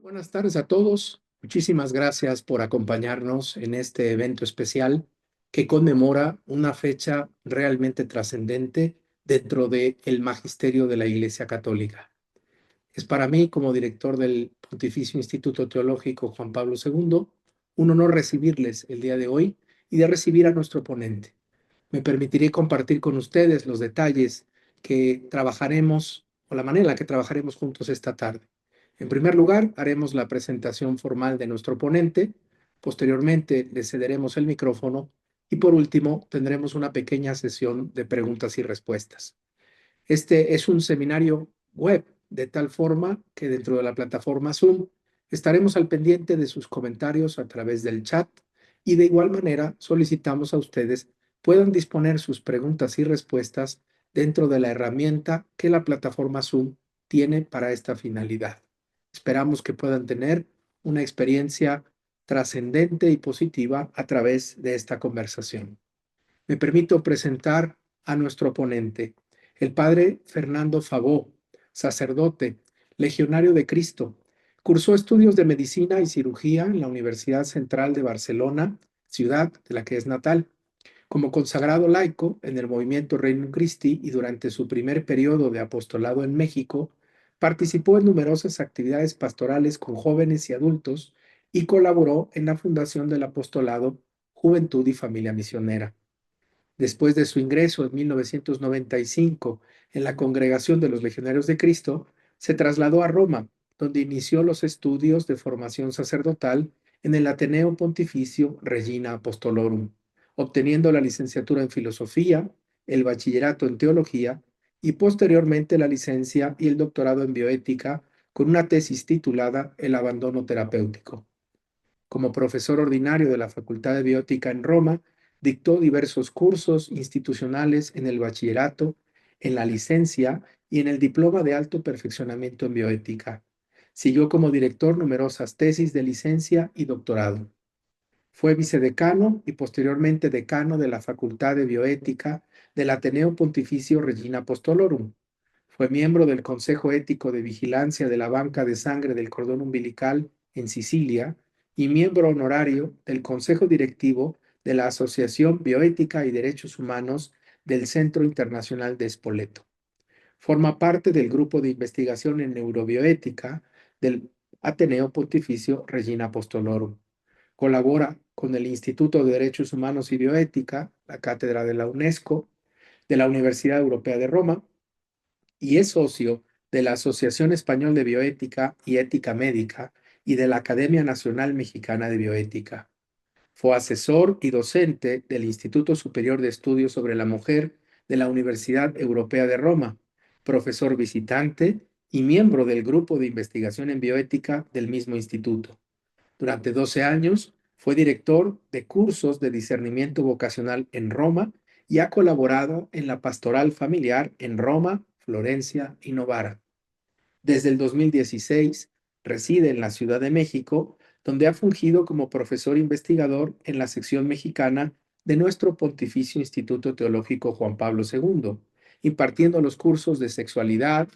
Buenas tardes a todos. Muchísimas gracias por acompañarnos en este evento especial que conmemora una fecha realmente trascendente dentro del magisterio de la Iglesia Católica. Es para mí, como director del Pontificio Instituto Teológico Juan Pablo II, un honor recibirles el día de hoy y de recibir a nuestro ponente. Me permitiré compartir con ustedes los detalles que trabajaremos o la manera en la que trabajaremos juntos esta tarde. En primer lugar, haremos la presentación formal de nuestro ponente, posteriormente le cederemos el micrófono y por último tendremos una pequeña sesión de preguntas y respuestas. Este es un seminario web, de tal forma que dentro de la plataforma Zoom estaremos al pendiente de sus comentarios a través del chat y de igual manera solicitamos a ustedes puedan disponer sus preguntas y respuestas dentro de la herramienta que la plataforma Zoom tiene para esta finalidad. Esperamos que puedan tener una experiencia trascendente y positiva a través de esta conversación. Me permito presentar a nuestro ponente, el padre Fernando Fabó, sacerdote, legionario de Cristo. Cursó estudios de medicina y cirugía en la Universidad Central de Barcelona, ciudad de la que es natal. Como consagrado laico en el movimiento Regnum Christi y durante su primer periodo de apostolado en México, participó en numerosas actividades pastorales con jóvenes y adultos y colaboró en la fundación del apostolado Juventud y Familia Misionera. Después de su ingreso en 1995 en la Congregación de los Legionarios de Cristo, se trasladó a Roma, donde inició los estudios de formación sacerdotal en el Ateneo Pontificio Regina Apostolorum, obteniendo la licenciatura en Filosofía, el bachillerato en Teología y posteriormente la licencia y el doctorado en Bioética con una tesis titulada El abandono terapéutico. Como profesor ordinario de la Facultad de Bioética en Roma, dictó diversos cursos institucionales en el bachillerato, en la licencia y en el diploma de alto perfeccionamiento en bioética. Siguió como director numerosas tesis de licencia y doctorado. Fue vicedecano y posteriormente decano de la Facultad de Bioética del Ateneo Pontificio Regina Apostolorum. Fue miembro del Consejo Ético de Vigilancia de la Banca de Sangre del Cordón Umbilical en Sicilia y miembro honorario del Consejo Directivo de la Asociación Bioética y Derechos Humanos del Centro Internacional de Spoleto. Forma parte del Grupo de Investigación en Neurobioética del Ateneo Pontificio Regina Apostolorum. Colabora con el Instituto de Derechos Humanos y Bioética, la Cátedra de la UNESCO, de la Universidad Europea de Roma, y es socio de la Asociación Español de Bioética y Ética Médica y de la Academia Nacional Mexicana de Bioética. Fue asesor y docente del Instituto Superior de Estudios sobre la Mujer de la Universidad Europea de Roma, profesor visitante y miembro del Grupo de Investigación en Bioética del mismo instituto. Durante 12 años fue director de cursos de discernimiento vocacional en Roma y ha colaborado en la pastoral familiar en Roma, Florencia y Novara. Desde el 2016 reside en la Ciudad de México, donde ha fungido como profesor investigador en la sección mexicana de nuestro Pontificio Instituto Teológico Juan Pablo II, impartiendo los cursos de sexualidad,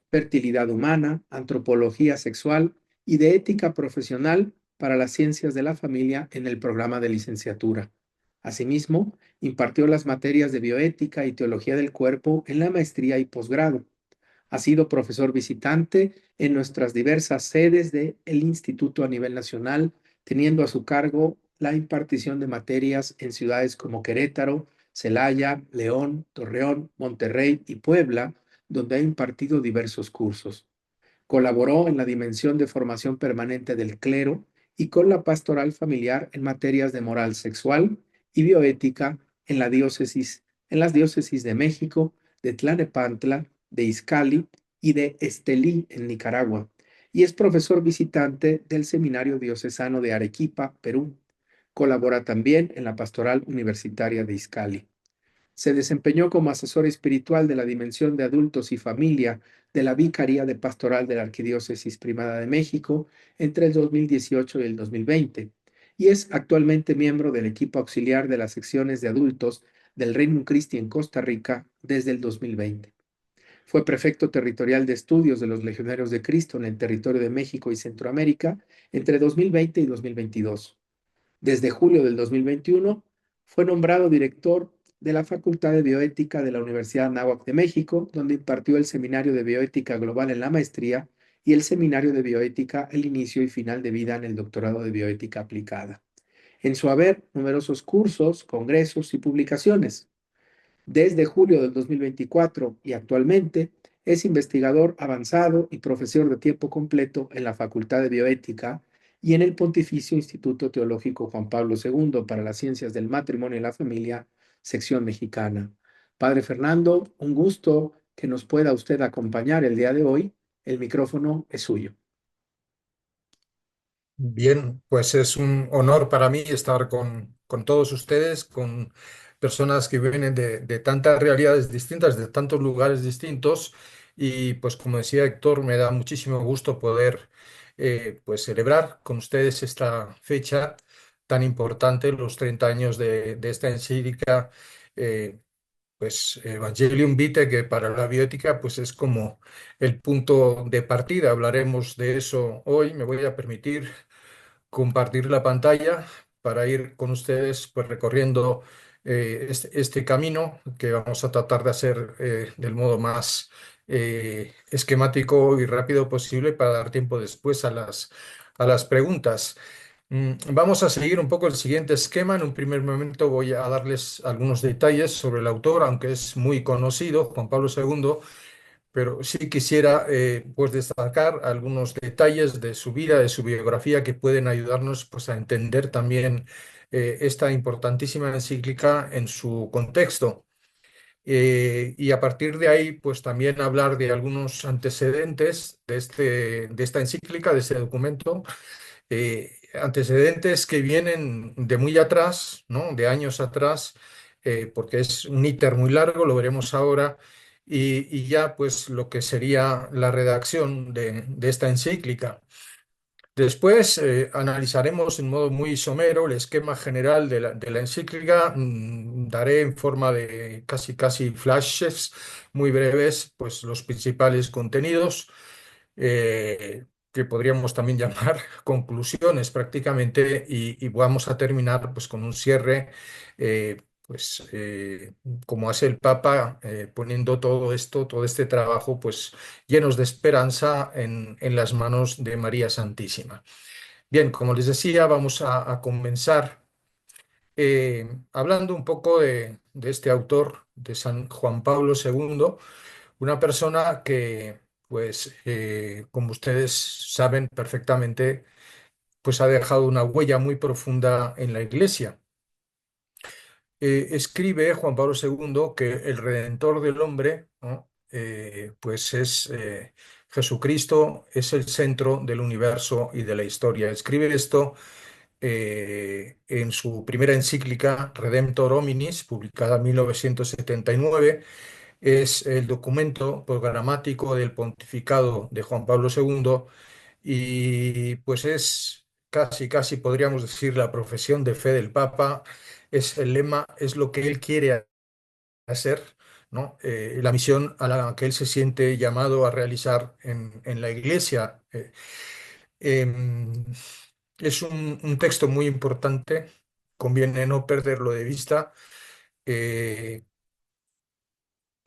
fertilidad humana, antropología sexual y de ética profesional para las ciencias de la familia en el programa de licenciatura. Asimismo, impartió las materias de bioética y teología del cuerpo en la maestría y posgrado. Ha sido profesor visitante en nuestras diversas sedes del instituto a nivel nacional, teniendo a su cargo la impartición de materias en ciudades como Querétaro, Celaya, León, Torreón, Monterrey y Puebla, donde ha impartido diversos cursos. Colaboró en la dimensión de formación permanente del clero y con la pastoral familiar en materias de moral sexual y bioética en las diócesis de México, de Tlalnepantla, de Izcalli y de Estelí en Nicaragua, y es profesor visitante del Seminario Diocesano de Arequipa, Perú. Colabora también en la pastoral universitaria de Izcalli. Se desempeñó como asesor espiritual de la Dimensión de Adultos y Familia de la Vicaría de Pastoral de la Arquidiócesis Primada de México entre el 2018 y el 2020 y es actualmente miembro del equipo auxiliar de las secciones de adultos del Regnum Christi en Costa Rica desde el 2020. Fue prefecto territorial de estudios de los Legionarios de Cristo en el territorio de México y Centroamérica entre 2020 y 2022. Desde julio del 2021 fue nombrado director de la Facultad de Bioética de la Universidad Anáhuac de México, donde impartió el Seminario de Bioética Global en la maestría y el Seminario de Bioética El Inicio y Final de Vida en el doctorado de Bioética Aplicada. En su haber, numerosos cursos, congresos y publicaciones. Desde julio del 2024 y actualmente es investigador avanzado y profesor de tiempo completo en la Facultad de Bioética y en el Pontificio Instituto Teológico Juan Pablo II para las Ciencias del Matrimonio y la Familia, sección mexicana. Padre Fernando, un gusto que nos pueda usted acompañar el día de hoy. El micrófono es suyo. Bien, pues es un honor para mí estar con todos ustedes, con personas que vienen de tantas realidades distintas, de tantos lugares distintos. Y pues como decía Héctor, me da muchísimo gusto poder pues celebrar con ustedes esta fecha tan importante, los 30 años de esta encíclica, eh, pues Evangelium Vitae, que para la bioética pues es como el punto de partida. Hablaremos de eso hoy. Me voy a permitir compartir la pantalla para ir con ustedes pues recorriendo este camino que vamos a tratar de hacer del modo más esquemático y rápido posible para dar tiempo después a las preguntas. Vamos a seguir un poco el siguiente esquema. En un primer momento voy a darles algunos detalles sobre el autor, aunque es muy conocido, Juan Pablo II, pero sí quisiera pues destacar algunos detalles de su vida, de su biografía, que pueden ayudarnos pues, a entender también esta importantísima encíclica en su contexto. Y a partir de ahí, pues también hablar de algunos antecedentes de esta encíclica, de este documento, antecedentes que vienen de muy atrás, ¿no? De años atrás, porque es un íter muy largo, lo veremos ahora, y ya pues lo que sería la redacción de esta encíclica. Después analizaremos en modo muy somero el esquema general de la encíclica. Daré en forma de casi casi flashes muy breves pues los principales contenidos, que podríamos también llamar conclusiones prácticamente, y vamos a terminar pues con un cierre, pues como hace el Papa, poniendo todo esto, todo este trabajo pues llenos de esperanza en las manos de María Santísima. Bien, como les decía, vamos a comenzar hablando un poco de este autor, de San Juan Pablo II, una persona que, pues, como ustedes saben perfectamente, pues ha dejado una huella muy profunda en la Iglesia. Escribe Juan Pablo II que el Redentor del hombre, ¿no? Pues es Jesucristo, es el centro del universo y de la historia. Escribe esto en su primera encíclica, Redemptor Hominis, publicada en 1979. Es el documento programático del pontificado de Juan Pablo II, y pues es casi, casi podríamos decir la profesión de fe del Papa. Es el lema, es lo que él quiere hacer, ¿no? La misión a la que él se siente llamado a realizar en la Iglesia. Em, es un texto muy importante, conviene no perderlo de vista. Eh,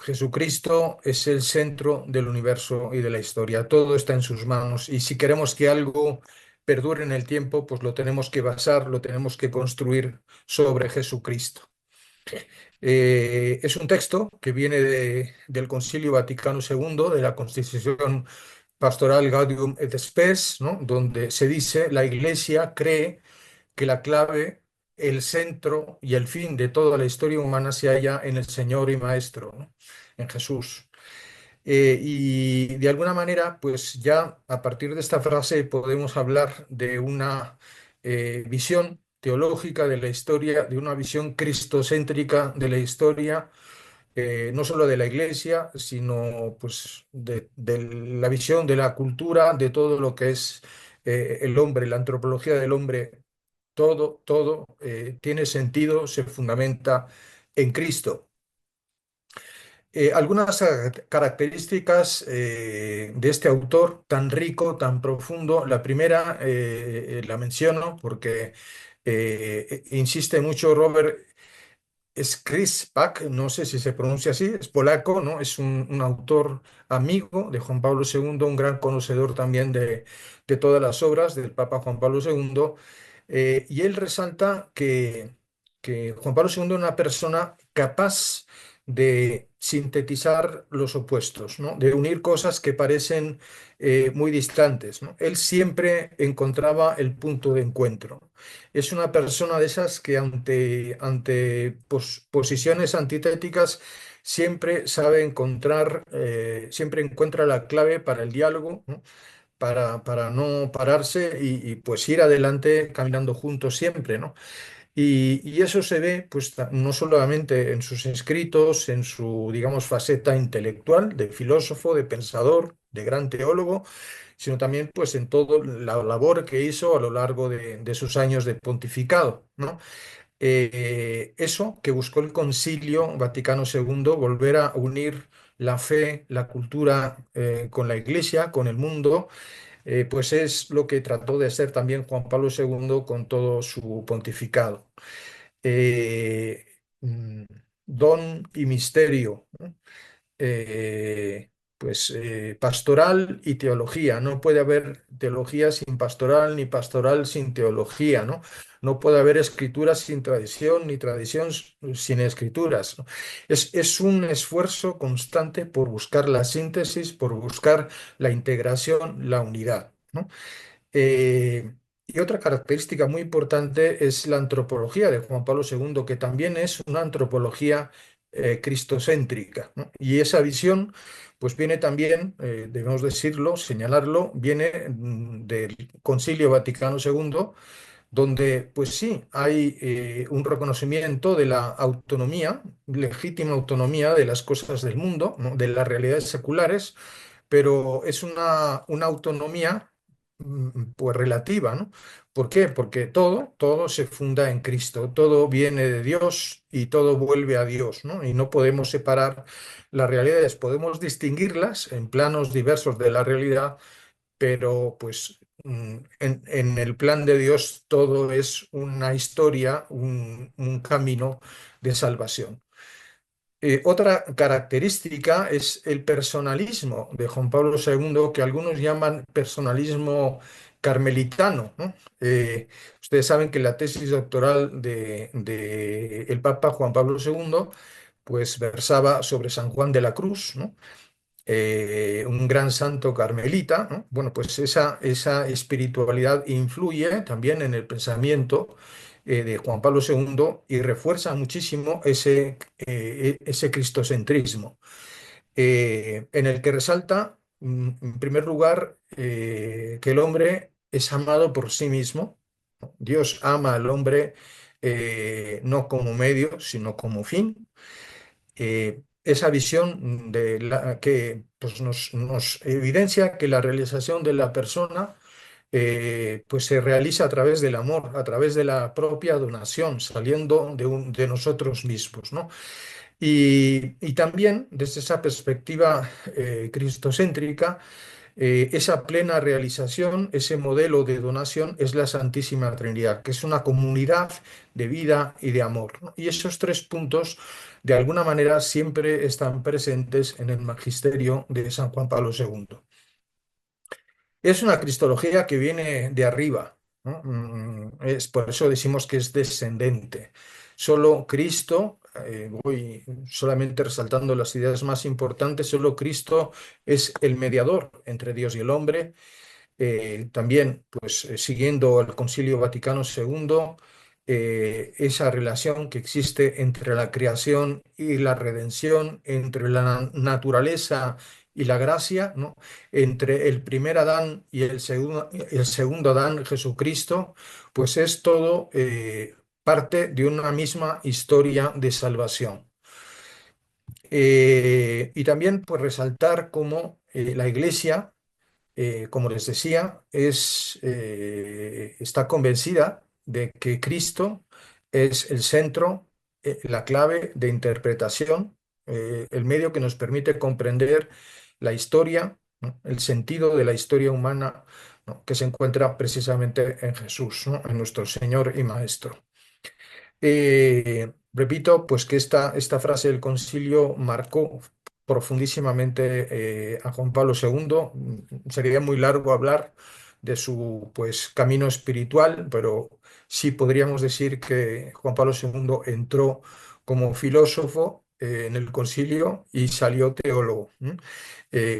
Jesucristo es el centro del universo y de la historia. Todo está en sus manos, y si queremos que algo perdure en el tiempo, pues lo tenemos que basar, lo tenemos que construir sobre Jesucristo. Es un texto que viene del Concilio Vaticano II, de la Constitución Pastoral Gaudium et Spes, ¿no? Donde se dice: la Iglesia cree que la clave, el centro y el fin de toda la historia humana se halla en el Señor y Maestro, ¿no? En Jesús. Y de alguna manera, pues ya a partir de esta frase podemos hablar de una visión teológica de la historia, de una visión cristocéntrica de la historia, no solo de la Iglesia, sino pues de la visión de la cultura, de todo lo que es el hombre, la antropología del hombre. Todo tiene sentido, se fundamenta en Cristo. Algunas características de este autor tan rico, tan profundo. La primera la menciono porque insiste mucho Robert Skripak, no sé si se pronuncia así, es polaco, ¿no? Es un autor amigo de Juan Pablo II, un gran conocedor también de todas las obras del Papa Juan Pablo II. Y él resalta que Juan Pablo II era una persona capaz de sintetizar los opuestos, ¿no? De unir cosas que parecen muy distantes, ¿no? Él siempre encontraba el punto de encuentro. Es una persona de esas que ante posiciones antitéticas siempre sabe encontrar, siempre encuentra la clave para el diálogo, ¿no? Para no pararse y, pues ir adelante caminando juntos siempre, ¿no? Y eso se ve pues no solamente en sus escritos, en su, digamos, faceta intelectual, de filósofo, de pensador, de gran teólogo, sino también pues en toda la labor que hizo a lo largo de sus años de pontificado, ¿no? Eso que buscó el Concilio Vaticano II, volver a unir la fe, la cultura con la Iglesia, con el mundo, pues es lo que trató de hacer también Juan Pablo II con todo su pontificado. Eh, mm, Don y misterio, ¿no? Pastoral y teología. No puede haber teología sin pastoral, ni pastoral sin teología, ¿no? No puede haber escrituras sin tradición, ni tradición sin escrituras, ¿no? Es un esfuerzo constante por buscar la síntesis, por buscar la integración, la unidad, ¿no? Y otra característica muy importante es la antropología de Juan Pablo II, que también es una antropología cristocéntrica, ¿no? Y esa visión, pues viene también, debemos decirlo, señalarlo, viene del Concilio Vaticano II, donde, pues sí, hay un reconocimiento de la autonomía, legítima autonomía de las cosas del mundo, ¿no? De las realidades seculares, pero es una autonomía pues relativa, ¿no? ¿Por qué? Porque todo se funda en Cristo, todo viene de Dios y todo vuelve a Dios, ¿no? Y no podemos separar las realidades, podemos distinguirlas en planos diversos de la realidad, pero pues en el plan de Dios todo es una historia, un camino de salvación. Otra característica es el personalismo de Juan Pablo II, que algunos llaman personalismo carmelitano, ¿no? Ustedes saben que la tesis doctoral de el Papa Juan Pablo II pues versaba sobre San Juan de la Cruz, ¿no? Un gran santo carmelita, ¿no? Bueno, pues esa espiritualidad influye también en el pensamiento de Juan Pablo II y refuerza muchísimo ese cristocentrismo, en el que resalta, en primer lugar, que el hombre es amado por sí mismo. Dios ama al hombre no como medio, sino como fin. Esa visión que pues, nos evidencia que la realización de la persona pues se realiza a través del amor, a través de la propia donación, saliendo de nosotros mismos, ¿no? Y también desde esa perspectiva cristocéntrica, esa plena realización, ese modelo de donación es la Santísima Trinidad, que es una comunidad de vida y de amor, ¿no? Y esos tres puntos, de alguna manera, siempre están presentes en el magisterio de San Juan Pablo II. Es una cristología que viene de arriba, ¿no? Es por eso decimos que es descendente. Solo Cristo, voy solamente resaltando las ideas más importantes, solo Cristo es el mediador entre Dios y el hombre. También, pues, siguiendo el Concilio Vaticano II, esa relación que existe entre la creación y la redención, entre la naturaleza y la gracia, ¿no? Entre el primer Adán y el segundo Adán, Jesucristo, pues es todo parte de una misma historia de salvación. Y también, pues, resaltar cómo la Iglesia, como les decía, está convencida de que Cristo es el centro, la clave de interpretación. el medio que nos permite comprender la historia, ¿no? El sentido de la historia humana, ¿no? Que se encuentra precisamente en Jesús, ¿no? En nuestro Señor y Maestro. Repito, pues que esta frase del concilio marcó profundísimamente a Juan Pablo II. Sería muy largo hablar de su pues, camino espiritual, pero sí podríamos decir que Juan Pablo II entró como filósofo en el concilio y salió teólogo.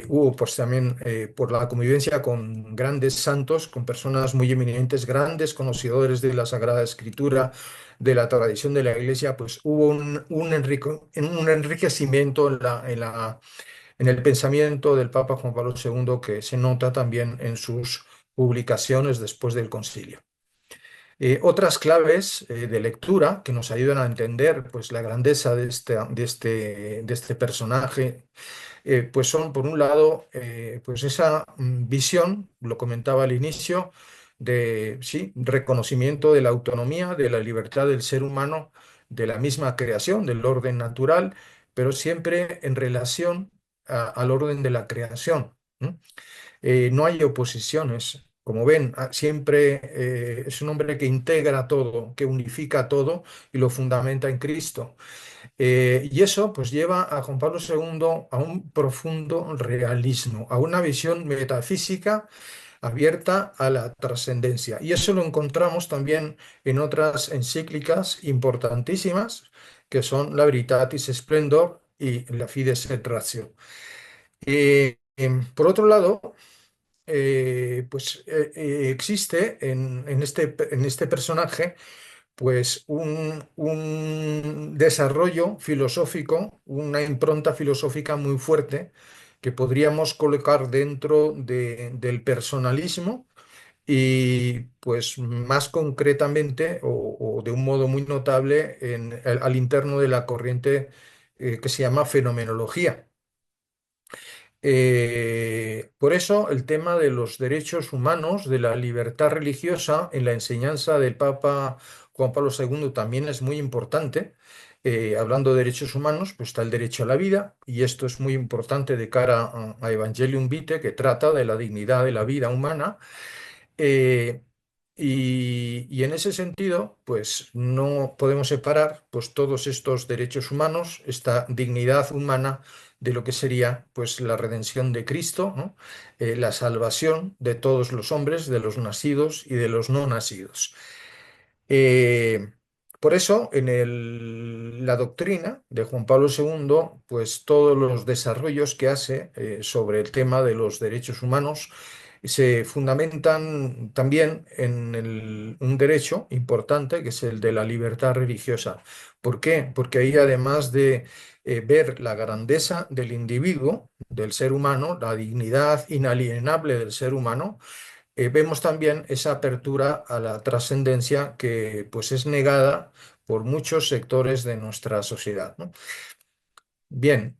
Hubo pues también por la convivencia con grandes santos, con personas muy eminentes, grandes conocedores de la Sagrada Escritura, de la tradición de la Iglesia, pues hubo un enriquecimiento en el pensamiento del Papa Juan Pablo II que se nota también en sus publicaciones después del concilio. Otras claves de lectura que nos ayudan a entender pues, la grandeza de este personaje pues son, por un lado, pues esa visión, lo comentaba al inicio, de sí, reconocimiento de la autonomía, de la libertad del ser humano, de la misma creación, del orden natural, pero siempre en relación al orden de la creación. ¿No? No hay oposiciones. Como ven, siempre es un hombre que integra todo, que unifica todo y lo fundamenta en Cristo. Y eso pues lleva a Juan Pablo II a un profundo realismo, a una visión metafísica abierta a la trascendencia. Y eso lo encontramos también en otras encíclicas importantísimas, que son la Veritatis Splendor y la Fides et Ratio. Por otro lado, existe en este personaje pues un desarrollo filosófico, una impronta filosófica muy fuerte que podríamos colocar dentro del personalismo y pues más concretamente o de un modo muy notable al interno de la corriente que se llama fenomenología. Por eso el tema de los derechos humanos, de la libertad religiosa en la enseñanza del Papa Juan Pablo II también es muy importante. Hablando de derechos humanos, pues está el derecho a la vida y esto es muy importante de cara a Evangelium Vitae, que trata de la dignidad de la vida humana. Eh, y en ese sentido, pues no podemos separar pues, todos estos derechos humanos, esta dignidad humana, de lo que sería pues, la redención de Cristo, ¿no? La salvación de todos los hombres, de los nacidos y de los no nacidos. Eh, por eso, en la doctrina de Juan Pablo II, pues todos los desarrollos que hace sobre el tema de los derechos humanos se fundamentan también en un derecho importante, que es el de la libertad religiosa. ¿Por qué? Porque ahí, además de ver la grandeza del individuo, del ser humano, la dignidad inalienable del ser humano, vemos también esa apertura a la trascendencia que pues es negada por muchos sectores de nuestra sociedad, ¿no? Bien,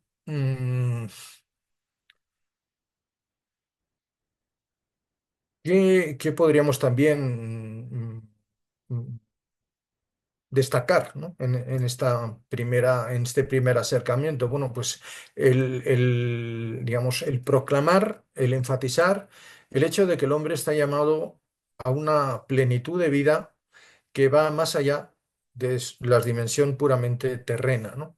¿qué podríamos también destacar, ¿no? En este primer acercamiento? Bueno, pues digamos, el proclamar, el enfatizar el hecho de que el hombre está llamado a una plenitud de vida que va más allá de la dimensión puramente terrena, ¿no?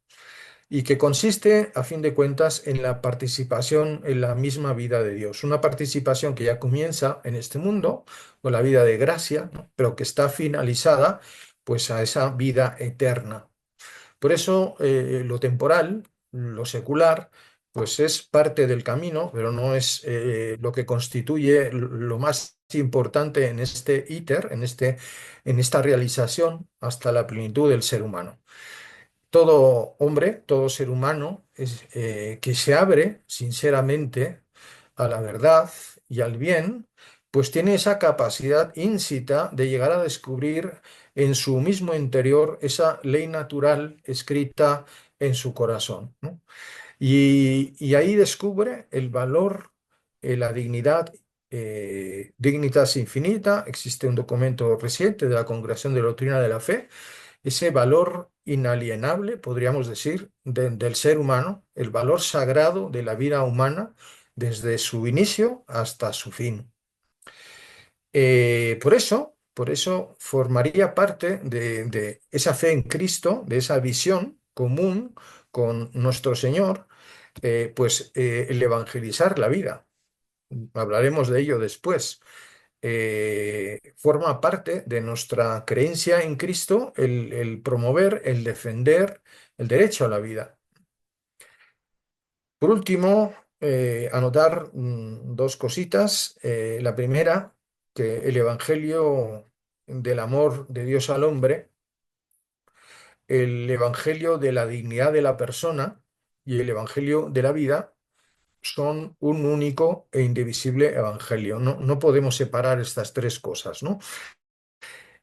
Y que consiste, a fin de cuentas, en la participación en la misma vida de Dios. Una participación que ya comienza en este mundo, con la vida de gracia, ¿no? Pero que está finalizada, pues, a esa vida eterna. Por eso, lo temporal, lo secular, pues es parte del camino, pero no es lo que constituye lo más importante en este íter, en esta realización hasta la plenitud del ser humano. Todo hombre, todo ser humano que se abre sinceramente a la verdad y al bien, pues tiene esa capacidad ínsita de llegar a descubrir en su mismo interior esa ley natural escrita en su corazón, ¿no? Y ahí descubre el valor, la dignidad, Dignitas Infinita. Existe un documento reciente de la Congregación de Doctrina de la Fe ese valor inalienable, podríamos decir, del ser humano, el valor sagrado de la vida humana desde su inicio hasta su fin. Por eso formaría parte de esa fe en Cristo, de esa visión común con nuestro Señor, el evangelizar la vida. Hablaremos de ello después. Forma parte de nuestra creencia en Cristo el promover, el defender el derecho a la vida. Por último, anotar dos cositas. La primera, que el Evangelio del amor de Dios al hombre, el Evangelio de la dignidad de la persona y el Evangelio de la vida son un único e indivisible Evangelio. No, no podemos separar estas tres cosas, ¿no?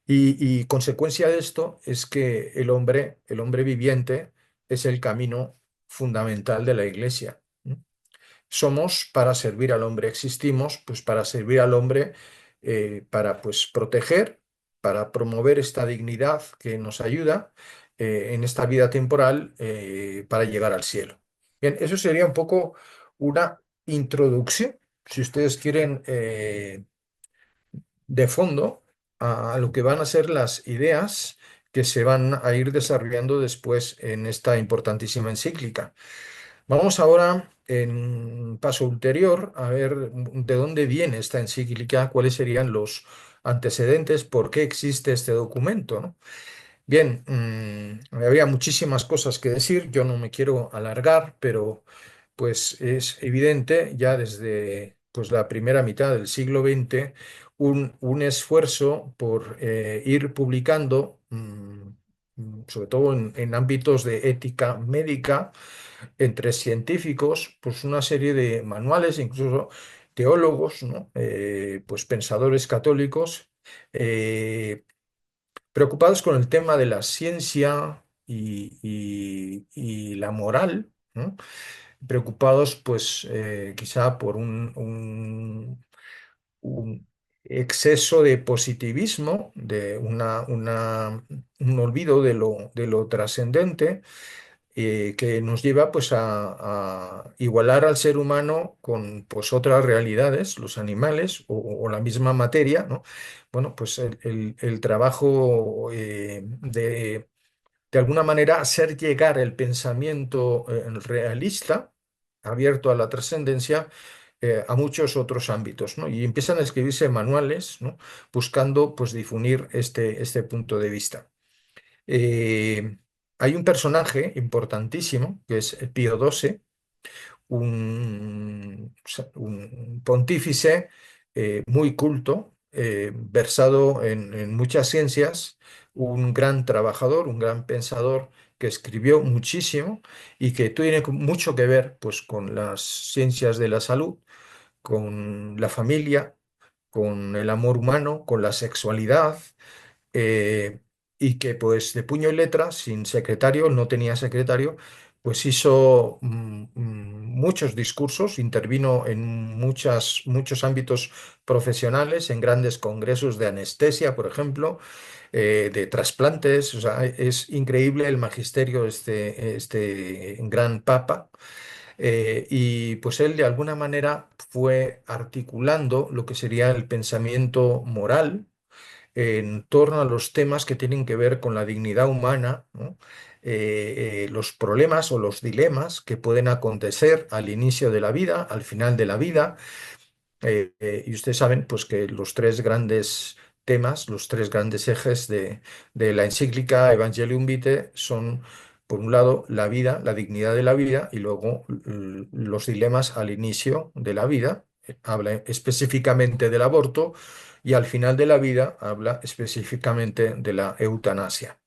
Y consecuencia de esto es que el hombre viviente, es el camino fundamental de la Iglesia. ¿No? Somos para servir al hombre, existimos pues para servir al hombre, para pues proteger, para promover esta dignidad que nos ayuda en esta vida temporal, para llegar al cielo. Bien, eso sería un poco una introducción, si ustedes quieren, de fondo a lo que van a ser las ideas que se van a ir desarrollando después en esta importantísima encíclica. Vamos ahora, en un paso ulterior, a ver de dónde viene esta encíclica, cuáles serían los antecedentes, por qué existe este documento, ¿no? Bien, habría muchísimas cosas que decir, yo no me quiero alargar, pero pues es evidente ya desde pues, la primera mitad del siglo XX un esfuerzo por ir publicando, sobre todo en ámbitos de ética médica, entre científicos, pues una serie de manuales, incluso teólogos, ¿no? Pues pensadores católicos, eh, preocupados con el tema de la ciencia y la moral, ¿no? Preocupados pues quizá por un exceso de positivismo, de un olvido de lo trascendente, que nos lleva pues a igualar al ser humano con pues otras realidades, los animales o la misma materia, ¿no? Bueno, pues el trabajo, de alguna manera hacer llegar el pensamiento realista, abierto a la trascendencia, a muchos otros ámbitos, ¿no? Y empiezan a escribirse manuales, ¿no? Buscando pues difundir este punto de vista. Eh, Hay un personaje importantísimo que es Pío XII, un pontífice muy culto, versado en muchas ciencias, un gran trabajador, un gran pensador que escribió muchísimo y que tiene mucho que ver pues, con las ciencias de la salud, con la familia, con el amor humano, con la sexualidad, eh, y que pues de puño y letra, sin secretario, no tenía secretario, pues hizo muchos discursos, intervino en muchos ámbitos profesionales, en grandes congresos de anestesia, por ejemplo, de trasplantes. O sea, es increíble el magisterio de este gran papa. Y pues él de alguna manera fue articulando lo que sería el pensamiento moral en torno a los temas que tienen que ver con la dignidad humana, ¿no? Los problemas o los dilemas que pueden acontecer al inicio de la vida, al final de la vida. Y ustedes saben pues, que los tres grandes temas, los tres grandes ejes de la encíclica Evangelium Vitae son, por un lado, la vida, la dignidad de la vida, y luego los dilemas al inicio de la vida. Habla específicamente del aborto y al final de la vida habla específicamente de la eutanasia.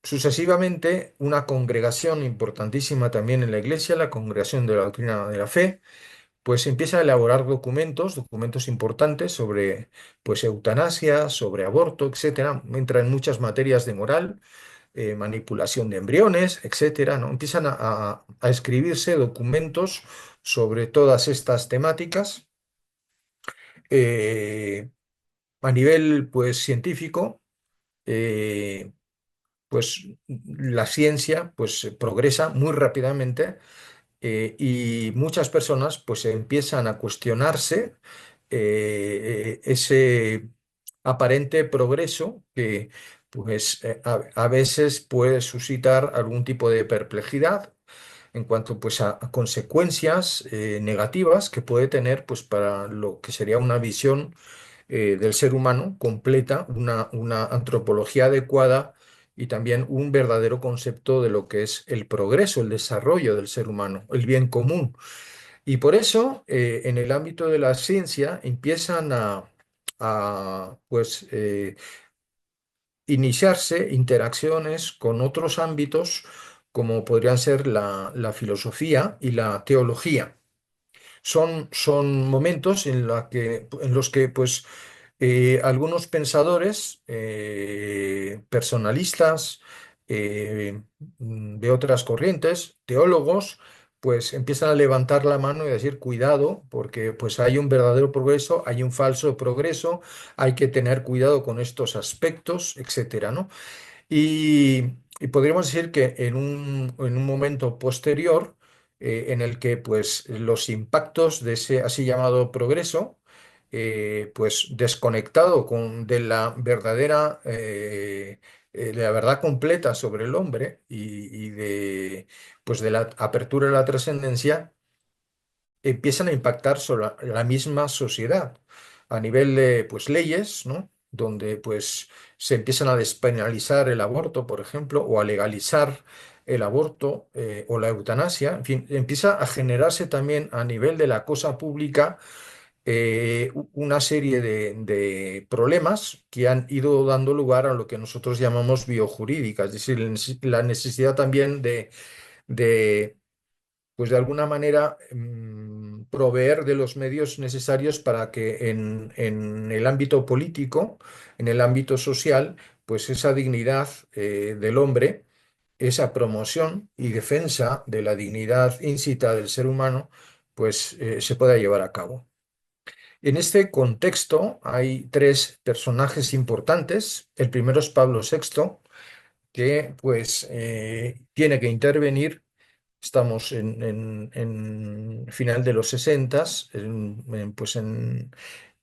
Sucesivamente, una congregación importantísima también en la Iglesia, la Congregación de la Doctrina de la Fe, pues empieza a elaborar documentos importantes sobre pues eutanasia, sobre aborto, etcétera. Entra en muchas materias de moral, manipulación de embriones, etcétera, ¿no? Empiezan a escribirse documentos sobre todas estas temáticas, eh, a nivel pues científico. pues la ciencia pues progresa muy rápidamente, y muchas personas pues empiezan a cuestionarse ese aparente progreso que pues a veces puede suscitar algún tipo de perplejidad en cuanto pues a consecuencias negativas que puede tener pues para lo que sería una visión del ser humano completa, una antropología adecuada y también un verdadero concepto de lo que es el progreso, el desarrollo del ser humano, el bien común. Y por eso, en el ámbito de la ciencia empiezan pues, iniciarse interacciones con otros ámbitos como podrían ser la filosofía y la teología. Son momentos en los que pues, algunos pensadores personalistas de otras corrientes, teólogos, pues empiezan a levantar la mano y a decir, cuidado, porque pues hay un verdadero progreso, hay un falso progreso, hay que tener cuidado con estos aspectos, etcétera, ¿no? Y podríamos decir que en un momento posterior, en el que pues, los impactos de ese así llamado progreso, pues desconectado de la verdadera, de la verdad completa sobre el hombre y pues, de la apertura de la trascendencia, empiezan a impactar sobre la misma sociedad a nivel de pues, leyes, ¿no? Donde pues, se empiezan a despenalizar el aborto, por ejemplo, o a legalizar el aborto o la eutanasia. En fin, empieza a generarse también a nivel de la cosa pública una serie de problemas que han ido dando lugar a lo que nosotros llamamos biojurídica, es decir, la necesidad también de pues de alguna manera proveer de los medios necesarios para que en el ámbito político, en el ámbito social, pues esa dignidad del hombre, esa promoción y defensa de la dignidad ínsita del ser humano, pues se pueda llevar a cabo. En este contexto hay tres personajes importantes. El primero es Pablo VI, que pues tiene que intervenir. Estamos en final de los 60, pues en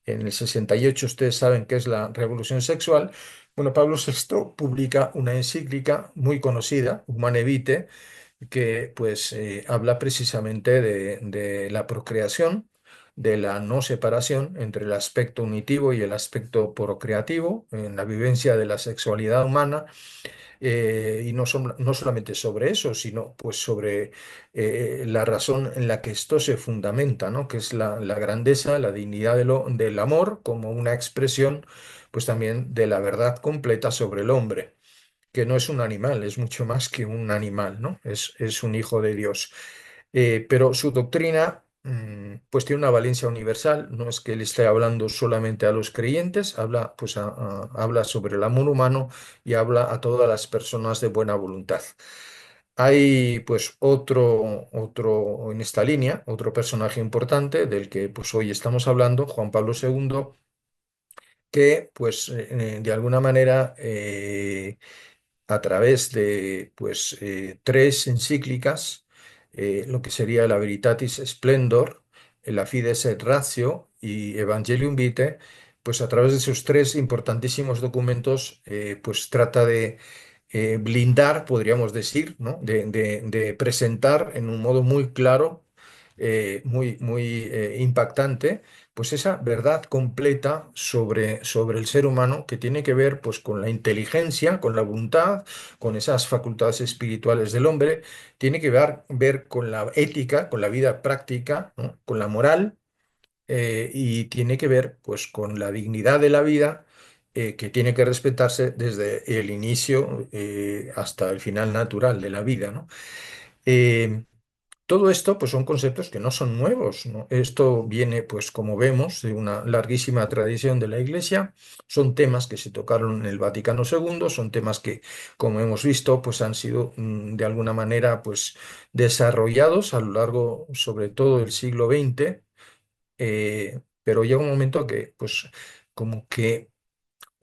el 68 ustedes saben que es la revolución sexual. Bueno, Pablo VI publica una encíclica muy conocida, Humane Vitae, que pues habla precisamente de la procreación, de la no separación entre el aspecto unitivo y el aspecto procreativo, en la vivencia de la sexualidad humana, y no solamente sobre eso, sino pues sobre la razón en la que esto se fundamenta, ¿no? Que es la grandeza, la dignidad del amor como una expresión pues también de la verdad completa sobre el hombre, que no es un animal, es mucho más que un animal, ¿no? Es un hijo de Dios. Pero su doctrina pues tiene una valencia universal, no es que él esté hablando solamente a los creyentes, habla, pues, habla sobre el amor humano y habla a todas las personas de buena voluntad. Hay pues otro en esta línea, otro personaje importante del que pues hoy estamos hablando, Juan Pablo II, que pues de alguna manera a través de pues, tres encíclicas, lo que sería la Veritatis Splendor, la Fides et Ratio y Evangelium Vitae, pues a través de esos tres importantísimos documentos, pues trata de blindar, podríamos decir, ¿no? De presentar en un modo muy claro, muy impactante, pues esa verdad completa sobre el ser humano que tiene que ver pues, con la inteligencia, con la voluntad, con esas facultades espirituales del hombre, tiene que ver con la ética, con la vida práctica, ¿no? Con la moral, y tiene que ver pues, con la dignidad de la vida. Que tiene que respetarse desde el inicio hasta el final natural de la vida, ¿no? Eh, Todo esto pues, son conceptos que no son nuevos, ¿no? Esto viene, pues, como vemos, de una larguísima tradición de la Iglesia. Son temas que se tocaron en el Vaticano II, son temas que, como hemos visto, pues, han sido de alguna manera pues, desarrollados a lo largo, sobre todo, del siglo XX, pero llega un momento que, pues, como que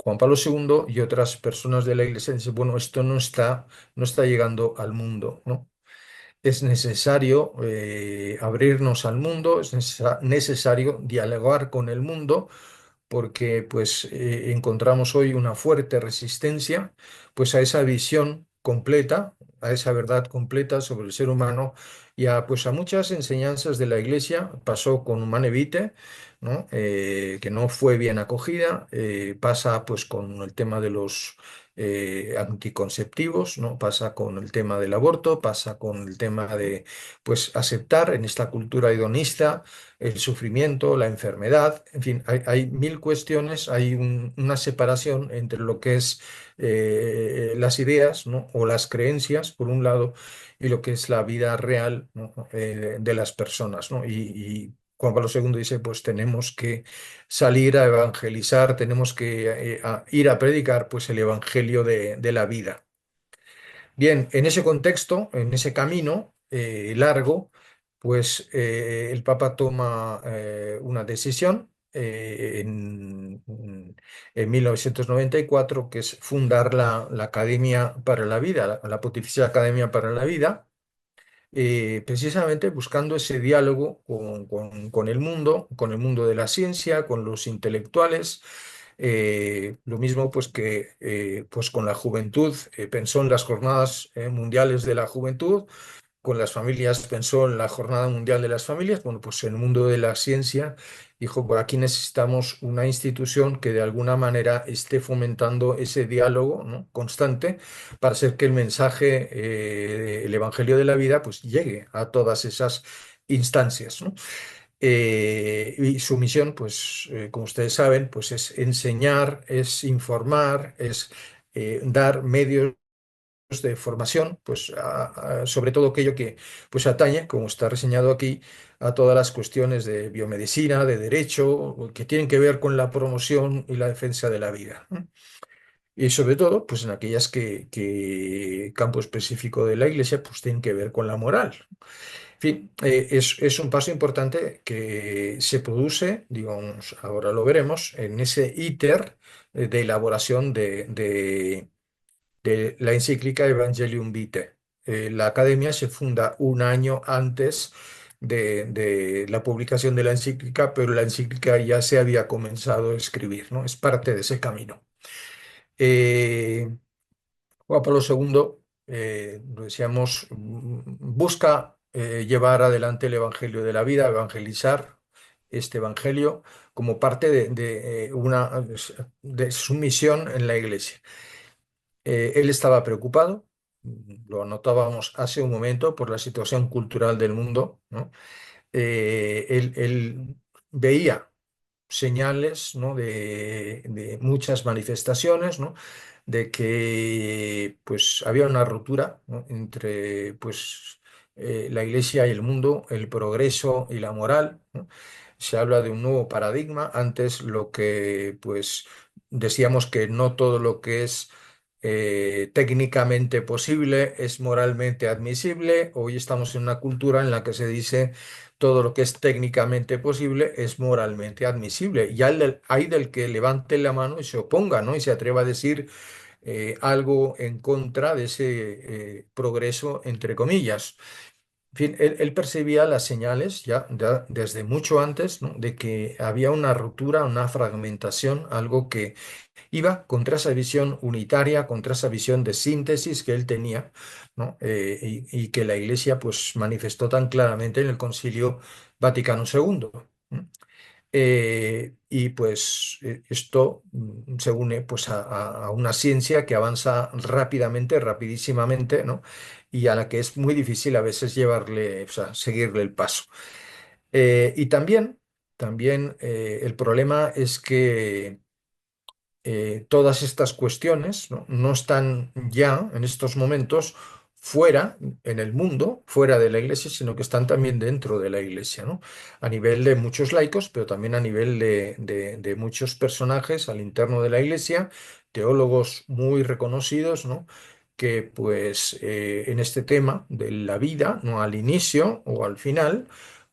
Juan Pablo II y otras personas de la Iglesia dicen, bueno, esto no está llegando al mundo, ¿no? Es necesario abrirnos al mundo, es necesario dialogar con el mundo porque pues encontramos hoy una fuerte resistencia pues a esa visión completa, a esa verdad completa sobre el ser humano y a pues a muchas enseñanzas de la Iglesia. Pasó con Humane Vitae, ¿no? Que no fue bien acogida, pasa pues con el tema de los anticonceptivos, ¿no? Pasa con el tema del aborto, pasa con el tema de pues aceptar en esta cultura hedonista el sufrimiento, la enfermedad, en fin, hay mil cuestiones, hay una separación entre lo que es las ideas, ¿no? O las creencias, por un lado, y lo que es la vida real, ¿no? De las personas, ¿no? Y Juan Pablo II dice, pues tenemos que salir a evangelizar, tenemos que ir a predicar pues el evangelio de la vida. Bien, en ese contexto, en ese camino largo, pues el Papa toma una decisión en 1994, que es fundar la Academia para la Vida, la Pontificia Academia para la Vida, precisamente buscando ese diálogo con el mundo de la ciencia, con los intelectuales. Lo mismo pues que pues con la juventud, pensó en las jornadas mundiales de la juventud, con las familias pensó en la Jornada Mundial de las Familias. Bueno, pues en el mundo de la ciencia dijo, por aquí necesitamos una institución que de alguna manera esté fomentando ese diálogo, ¿no? constante para hacer que el mensaje, el Evangelio de la vida, pues llegue a todas esas instancias, ¿no? Y su misión, pues, como ustedes saben, pues es enseñar, es informar, es dar medios de formación, pues sobre todo aquello que pues atañe, como está reseñado aquí, a todas las cuestiones de biomedicina, de derecho, que tienen que ver con la promoción y la defensa de la vida, ¿no? Y sobre todo, pues en aquellas que campo específico de la Iglesia, pues tienen que ver con la moral. En fin, es un paso importante que se produce, digamos, ahora lo veremos, en ese íter de elaboración de la encíclica Evangelium Vitae. La academia se funda un año antes de la publicación de la encíclica, pero la encíclica ya se había comenzado a escribir, ¿no? Es parte de ese camino. Eh, Juan Pablo II, lo decíamos, busca llevar adelante el Evangelio de la vida, evangelizar este Evangelio como parte de su misión en la Iglesia. Él estaba preocupado, lo anotábamos hace un momento, por la situación cultural del mundo, ¿no? Él veía señales, ¿no? de muchas manifestaciones, ¿no? De que pues, había una ruptura, ¿no? entre pues, la Iglesia y el mundo, el progreso y la moral, ¿no? Se habla de un nuevo paradigma. Antes lo que pues, decíamos que no todo lo que es técnicamente posible es moralmente admisible. Hoy estamos en una cultura en la que se dice todo lo que es técnicamente posible es moralmente admisible. Y hay del que levante la mano y se oponga, ¿no? Y se atreva a decir algo en contra de ese progreso, entre comillas. En fin, él percibía las señales ya desde mucho antes, ¿no? de que había una ruptura, una fragmentación, algo que iba contra esa visión unitaria, contra esa visión de síntesis que él tenía, ¿no? Y que la Iglesia pues, manifestó tan claramente en el Concilio Vaticano II. ¿No? Y pues esto se une pues a una ciencia que avanza rápidamente, rapidísimamente, ¿no? Y a la que es muy difícil a veces llevarle, o sea, seguirle el paso. Y también el problema es que todas estas cuestiones, ¿no? Están ya en estos momentos fuera, en el mundo, fuera de la Iglesia, sino que están también dentro de la Iglesia, ¿no? A nivel de muchos laicos, pero también a nivel de muchos personajes al interno de la Iglesia, teólogos muy reconocidos, ¿no? Que pues en este tema de la vida, no al inicio o al final,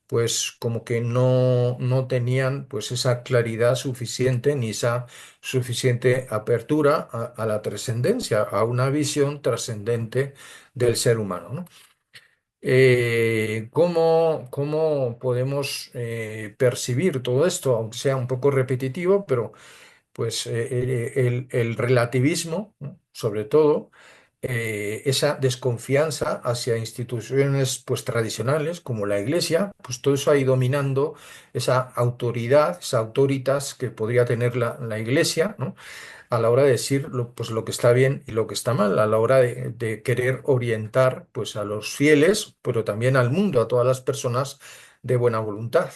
pues como que no tenían pues esa claridad suficiente ni esa suficiente apertura a la trascendencia, a una visión trascendente del ser humano, ¿no? ¿Cómo podemos percibir todo esto, aunque sea un poco repetitivo, pero pues el relativismo, ¿no? Sobre todo, esa desconfianza hacia instituciones pues tradicionales como la Iglesia, pues todo eso ha ido dominando esa autoridad, esa autoritas que podría tener la Iglesia, ¿no? A la hora de decir pues, lo que está bien y lo que está mal, a la hora de querer orientar pues, a los fieles, pero también al mundo, a todas las personas de buena voluntad.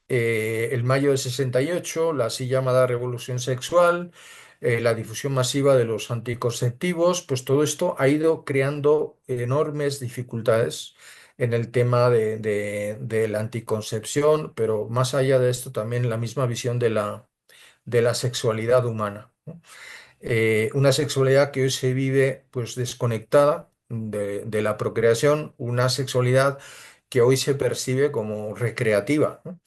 El mayo del 68, la así llamada revolución sexual, la difusión masiva de los anticonceptivos, pues todo esto ha ido creando enormes dificultades en el tema de la anticoncepción, pero más allá de esto también la misma visión de la sexualidad humana, ¿no? Una sexualidad que hoy se vive pues desconectada de la procreación, una sexualidad que hoy se percibe como recreativa, ¿no?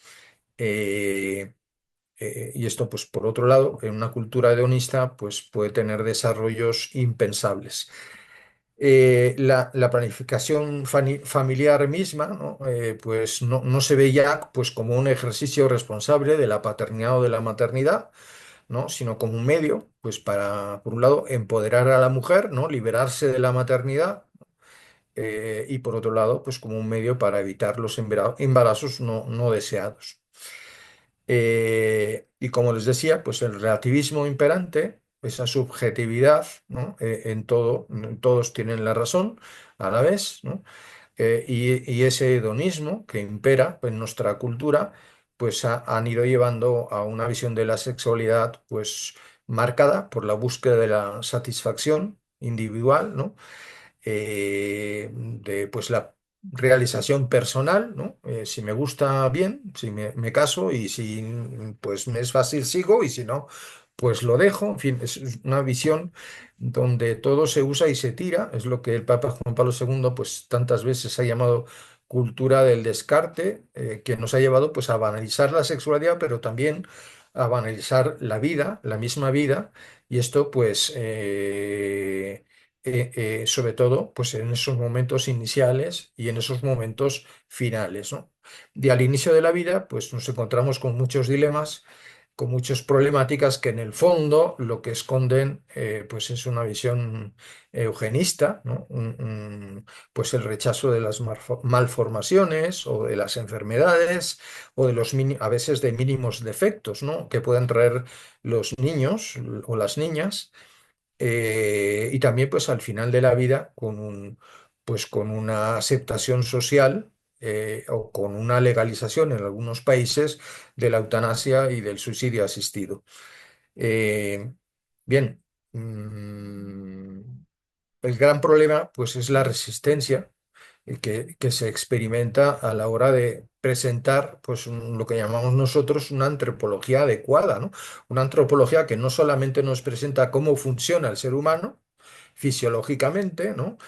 Eh, y esto, pues por otro lado, en una cultura hedonista, pues puede tener desarrollos impensables. La planificación familiar misma, ¿no? Pues no se ve ya pues, como un ejercicio responsable de la paternidad o de la maternidad, ¿no? Sino como un medio, pues para, por un lado, empoderar a la mujer, ¿no? Liberarse de la maternidad, y por otro lado, pues como un medio para evitar los embarazos no deseados. Y como les decía, pues el relativismo imperante, esa subjetividad, ¿no? En todo, todos tienen la razón a la vez, ¿no? Y ese hedonismo que impera en nuestra cultura, pues han ido llevando a una visión de la sexualidad, pues marcada por la búsqueda de la satisfacción individual, ¿no? De pues la realización personal, ¿no? Si me gusta bien, si me caso y si pues me es fácil sigo y si no, pues lo dejo. En fin, es una visión donde todo se usa y se tira, es lo que el Papa Juan Pablo II pues tantas veces ha llamado cultura del descarte, que nos ha llevado pues a banalizar la sexualidad, pero también a banalizar la vida, la misma vida, y esto pues sobre todo pues en esos momentos iniciales y en esos momentos finales, ¿no? Y al inicio de la vida pues nos encontramos con muchos dilemas, con muchas problemáticas que en el fondo lo que esconden pues es una visión eugenista, ¿no? Pues el rechazo de las malformaciones o de las enfermedades o de a veces de mínimos defectos, ¿no? Que pueden traer los niños o las niñas, y también pues al final de la vida pues con una aceptación social, o con una legalización en algunos países de la eutanasia y del suicidio asistido. Eh, Bien, el gran problema pues es la resistencia que se experimenta a la hora de presentar pues lo que llamamos nosotros una antropología adecuada, ¿no? Una antropología que no solamente nos presenta cómo funciona el ser humano fisiológicamente, ¿no?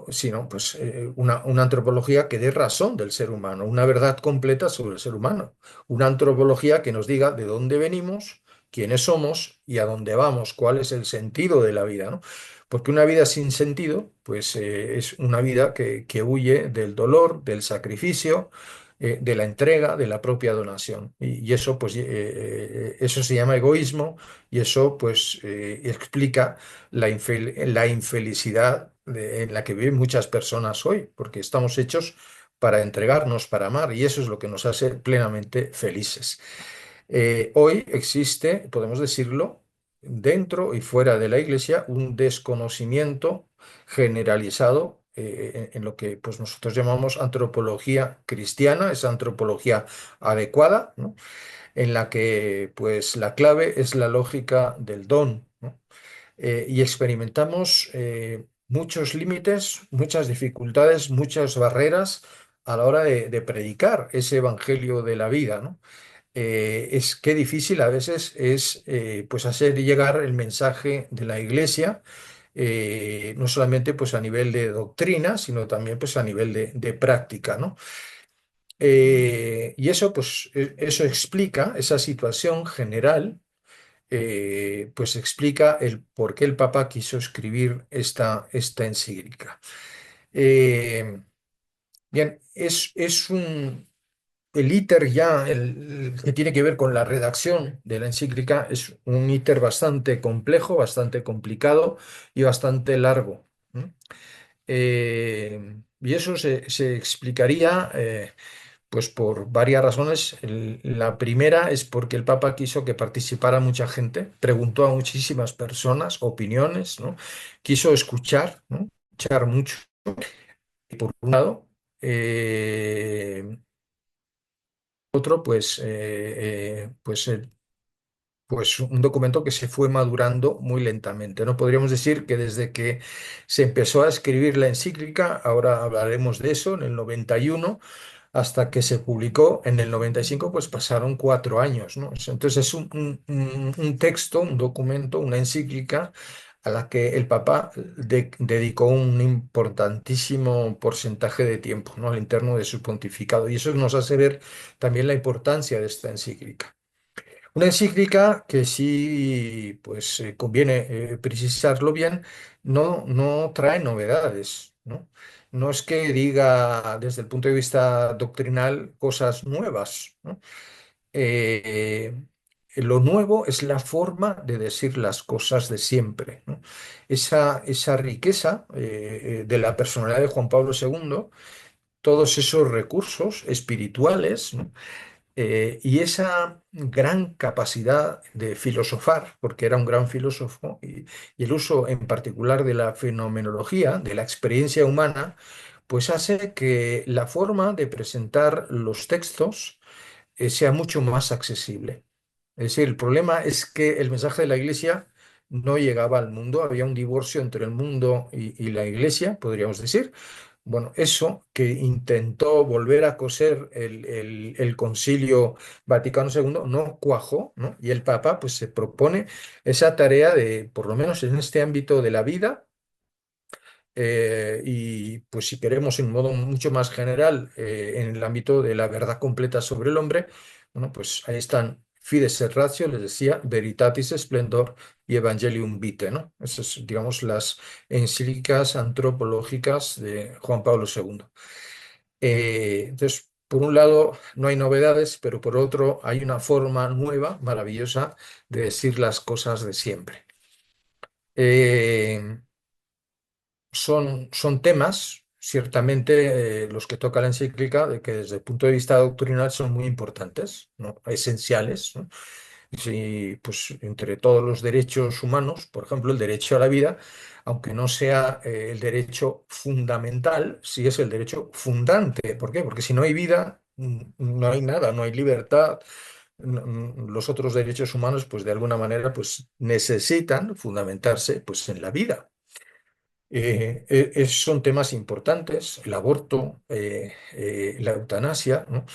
Sino pues una antropología que dé razón del ser humano, una verdad completa sobre el ser humano, una antropología que nos diga de dónde venimos, quiénes somos y a dónde vamos, cuál es el sentido de la vida, ¿no? Porque una vida sin sentido, pues es una vida que huye del dolor, del sacrificio, de la entrega, de la propia donación. Y eso, pues, eso se llama egoísmo y eso, pues, explica la infelicidad en la que viven muchas personas hoy, porque estamos hechos para entregarnos, para amar, y eso es lo que nos hace plenamente felices. Hoy existe, podemos decirlo, dentro y fuera de la Iglesia, un desconocimiento generalizado en lo que pues, nosotros llamamos antropología cristiana, esa antropología adecuada, ¿no? En la que pues, la clave es la lógica del don, ¿no? Y experimentamos muchos límites, muchas dificultades, muchas barreras a la hora de predicar ese evangelio de la vida, ¿no? Es que difícil a veces es pues hacer llegar el mensaje de la Iglesia, no solamente pues a nivel de doctrina, sino también pues a nivel de práctica, ¿no? Y eso, pues, eso explica esa situación general, pues explica el por qué el Papa quiso escribir esta encíclica. Eh, Bien, el íter ya, el que tiene que ver con la redacción de la encíclica, es un íter bastante complejo, bastante complicado y bastante largo. ¿M? Y eso se explicaría pues por varias razones. La primera es porque el Papa quiso que participara mucha gente, preguntó a muchísimas personas opiniones, ¿no? Quiso escuchar, ¿no? Escuchar mucho, por un lado. Otro, pues un documento que se fue madurando muy lentamente, ¿no? Podríamos decir que desde que se empezó a escribir la encíclica, ahora hablaremos de eso, en el 91, hasta que se publicó en el 95, pues pasaron 4 años, ¿no? Entonces es un texto, un documento, una encíclica a la que el Papa dedicó un importantísimo porcentaje de tiempo, ¿no? Al interno de su pontificado. Y eso nos hace ver también la importancia de esta encíclica. Una encíclica que sí, pues conviene precisarlo bien, no trae novedades, ¿no? No es que diga desde el punto de vista doctrinal cosas nuevas, ¿no? Eh, lo nuevo es la forma de decir las cosas de siempre, ¿no? Esa riqueza de la personalidad de Juan Pablo II, todos esos recursos espirituales, ¿no? Y esa gran capacidad de filosofar, porque era un gran filósofo, y el uso en particular de la fenomenología, de la experiencia humana, pues hace que la forma de presentar los textos sea mucho más accesible. Es decir, el problema es que el mensaje de la Iglesia no llegaba al mundo, había un divorcio entre el mundo y la Iglesia, podríamos decir. Bueno, eso que intentó volver a coser el Concilio Vaticano II no cuajó, ¿no? Y el Papa pues se propone esa tarea de, por lo menos en este ámbito de la vida, y pues si queremos en un modo mucho más general, en el ámbito de la verdad completa sobre el hombre, bueno, pues ahí están Fides et Ratio, les decía, Veritatis Splendor y Evangelium Vitae, ¿no? Esas son, digamos, las encíclicas antropológicas de Juan Pablo II. Entonces, por un lado, no hay novedades, pero por otro, hay una forma nueva, maravillosa, de decir las cosas de siempre. Eh, son temas, ciertamente, los que toca la encíclica, de que desde el punto de vista doctrinal son muy importantes, ¿no? Esenciales, ¿no? Sí, pues entre todos los derechos humanos, por ejemplo, el derecho a la vida, aunque no sea el derecho fundamental, sí es el derecho fundante. ¿Por qué? Porque si no hay vida, no hay nada, no hay libertad. Los otros derechos humanos, pues de alguna manera, pues necesitan fundamentarse, pues en la vida. Son temas importantes, el aborto, la eutanasia, ¿no?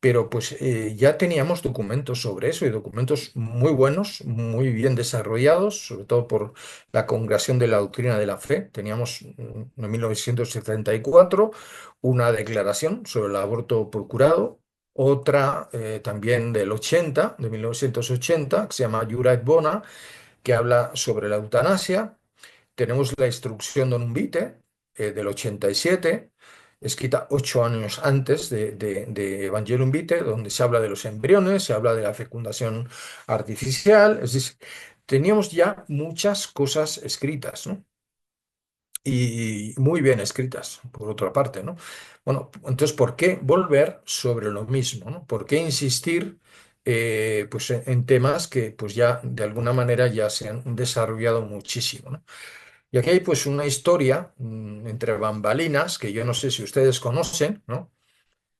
Pero pues ya teníamos documentos sobre eso y documentos muy buenos, muy bien desarrollados, sobre todo por la Congregación de la Doctrina de la Fe. Teníamos en 1974 una declaración sobre el aborto procurado, otra también del 80, de 1980, que se llama Jura et Bona, que habla sobre la eutanasia. Tenemos la instrucción Donum Vitae del 87, escrita 8 años antes de Evangelium Vitae, donde se habla de los embriones, se habla de la fecundación artificial. Es decir, teníamos ya muchas cosas escritas, ¿no? Y muy bien escritas, por otra parte, ¿no? Bueno, entonces, ¿por qué volver sobre lo mismo, ¿no? ¿Por qué insistir pues en temas que pues ya de alguna manera ya se han desarrollado muchísimo, ¿no? Y aquí hay pues una historia entre bambalinas que yo no sé si ustedes conocen, ¿no?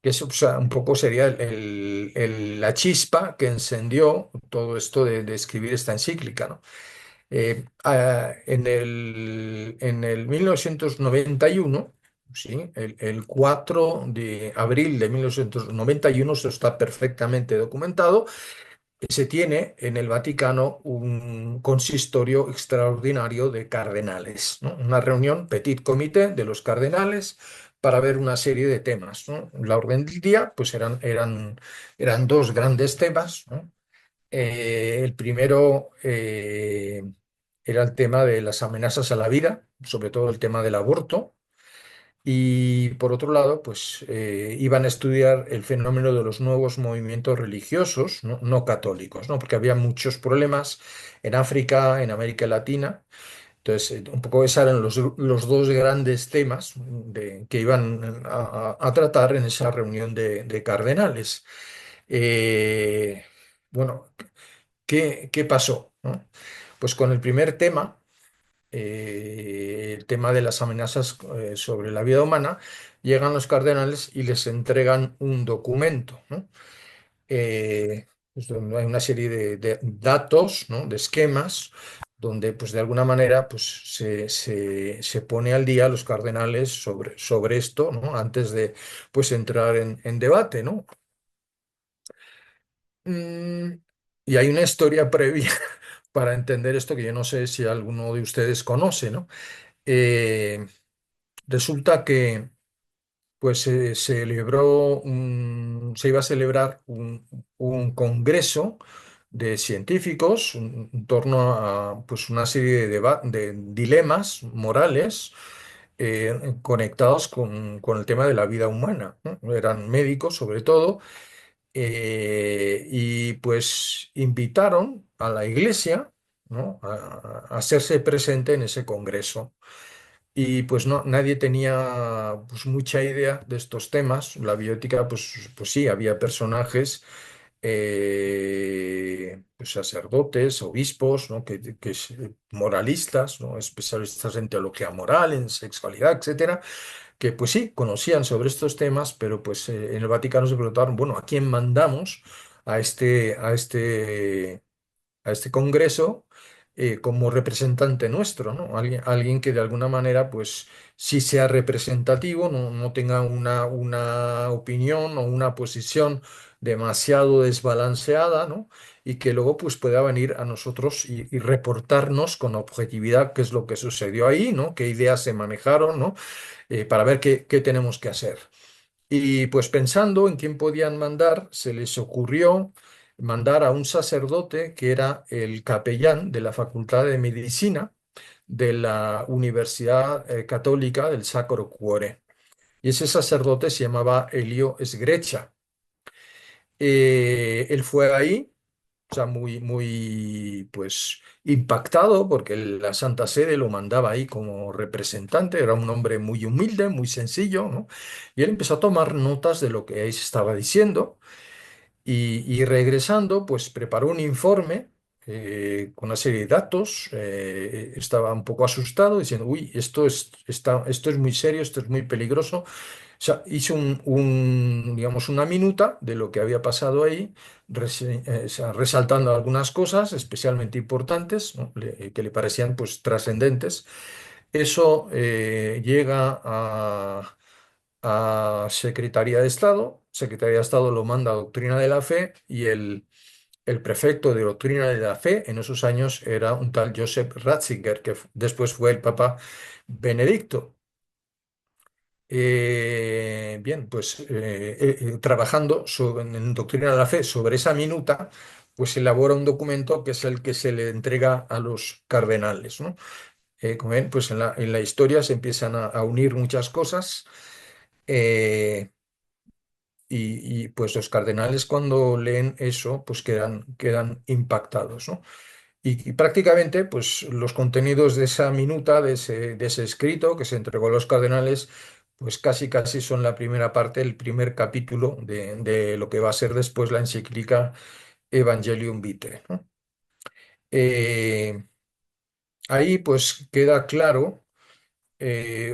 Que es, o sea, un poco sería la chispa que encendió todo esto de escribir esta encíclica, ¿no? En el 1991, ¿sí? El 4 de abril de 1991, esto está perfectamente documentado, se tiene en el Vaticano un consistorio extraordinario de cardenales, ¿no? Una reunión, petit comité de los cardenales, para ver una serie de temas, ¿no? La orden del día, pues eran dos grandes temas, ¿no? El primero era el tema de las amenazas a la vida, sobre todo el tema del aborto. Y por otro lado, pues iban a estudiar el fenómeno de los nuevos movimientos religiosos, no católicos, ¿no? Porque había muchos problemas en África, en América Latina. Entonces, un poco esos eran los dos grandes temas que iban a tratar en esa reunión de cardenales. Eh, bueno, ¿qué pasó? ¿No? Pues con el primer tema, el tema de las amenazas sobre la vida humana, llegan los cardenales y les entregan un documento, ¿no? Pues donde hay una serie de datos, ¿no? De esquemas, donde pues de alguna manera pues, se pone al día a los cardenales sobre esto, ¿no? Antes de pues entrar en debate, ¿no? Mm, y hay una historia previa para entender esto que yo no sé si alguno de ustedes conoce, ¿no? Eh, Resulta que pues se iba a celebrar un congreso de científicos en torno a pues una serie de dilemas morales conectados con el tema de la vida humana, ¿no? Eran médicos sobre todo, y pues invitaron a la iglesia, ¿no? a hacerse presente en ese congreso. Y pues no, nadie tenía pues, mucha idea de estos temas. La bioética, pues sí, había personajes, pues sacerdotes, obispos, ¿no? Moralistas, ¿no? Especialistas en teología moral, en sexualidad, etcétera, que pues sí, conocían sobre estos temas, pero pues en el Vaticano se preguntaron, bueno, ¿a quién mandamos a este congreso como representante nuestro, ¿no? Alguien que de alguna manera, pues, sí sea representativo, no tenga una opinión o una posición demasiado desbalanceada, ¿no? Y que luego, pues, pueda venir a nosotros y reportarnos con objetividad qué es lo que sucedió ahí, ¿no? Qué ideas se manejaron, ¿no? Para ver qué tenemos que hacer. Y pues pensando en quién podían mandar, se les ocurrió mandar a un sacerdote que era el capellán de la Facultad de Medicina de la Universidad Católica del Sacro Cuore. Y ese sacerdote se llamaba Elio Sgrecia. Él fue ahí, o sea, muy, pues, impactado porque la Santa Sede lo mandaba ahí como representante. Era un hombre muy humilde, muy sencillo, ¿no? Y él empezó a tomar notas de lo que ahí se estaba diciendo y regresando, pues preparó un informe con una serie de datos. Estaba un poco asustado, diciendo, uy, esto es muy serio, esto es muy peligroso. O sea, hizo digamos, una minuta de lo que había pasado ahí, o sea, resaltando algunas cosas especialmente importantes, ¿no? Que le parecían pues trascendentes. Eso llega a Secretaría de Estado. Secretaría de Estado lo manda a Doctrina de la Fe y el prefecto de Doctrina de la Fe en esos años era un tal Joseph Ratzinger, que después fue el Papa Benedicto. Bien, pues trabajando en Doctrina de la Fe sobre esa minuta, pues se elabora un documento que es el que se le entrega a los cardenales, ¿no? Como ven, pues en la historia se empiezan a unir muchas cosas. eh, pues los cardenales cuando leen eso, pues quedan impactados, ¿no? Y prácticamente, pues los contenidos de esa minuta, de ese escrito que se entregó a los cardenales, pues casi casi son la primera parte, el primer capítulo de lo que va a ser después la encíclica Evangelium Vitae, ¿no? Eh, Ahí pues queda claro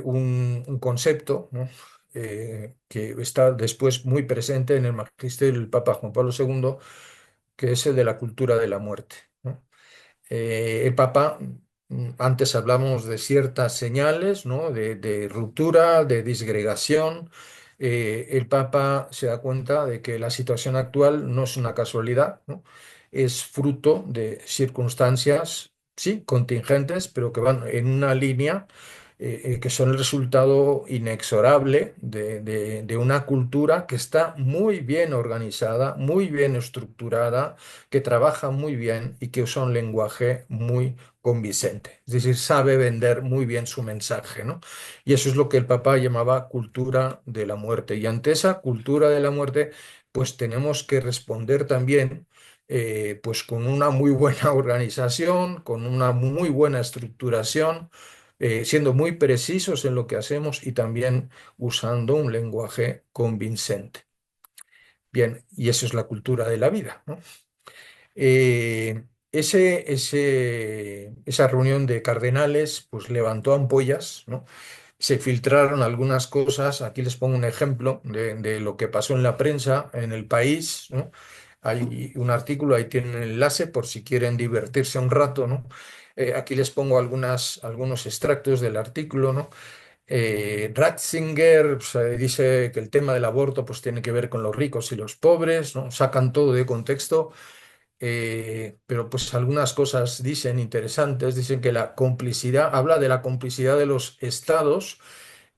un concepto, ¿no? Que está después muy presente en el magisterio del Papa Juan Pablo II, que es el de la cultura de la muerte, ¿no? El Papa, antes hablamos de ciertas señales, ¿no? De ruptura, de disgregación. El Papa se da cuenta de que la situación actual no es una casualidad, ¿no? Es fruto de circunstancias, sí, contingentes, pero que van en una línea que son el resultado inexorable de una cultura que está muy bien organizada, muy bien estructurada, que trabaja muy bien y que usa un lenguaje muy convincente. Es decir, sabe vender muy bien su mensaje, ¿no? Y eso es lo que el Papa llamaba cultura de la muerte. Y ante esa cultura de la muerte, pues tenemos que responder también pues con una muy buena organización, con una muy buena estructuración, siendo muy precisos en lo que hacemos y también usando un lenguaje convincente. Bien, y eso es la cultura de la vida, ¿no? Esa reunión de cardenales pues levantó ampollas, ¿no? Se filtraron algunas cosas. Aquí les pongo un ejemplo de lo que pasó en la prensa en el país, ¿no? Hay un artículo, ahí tienen el enlace por si quieren divertirse un rato, ¿no? Aquí les pongo algunos extractos del artículo, ¿no? Ratzinger pues, dice que el tema del aborto pues, tiene que ver con los ricos y los pobres, ¿no? Sacan todo de contexto, pero pues algunas cosas dicen interesantes, dicen que la complicidad, habla de la complicidad de los estados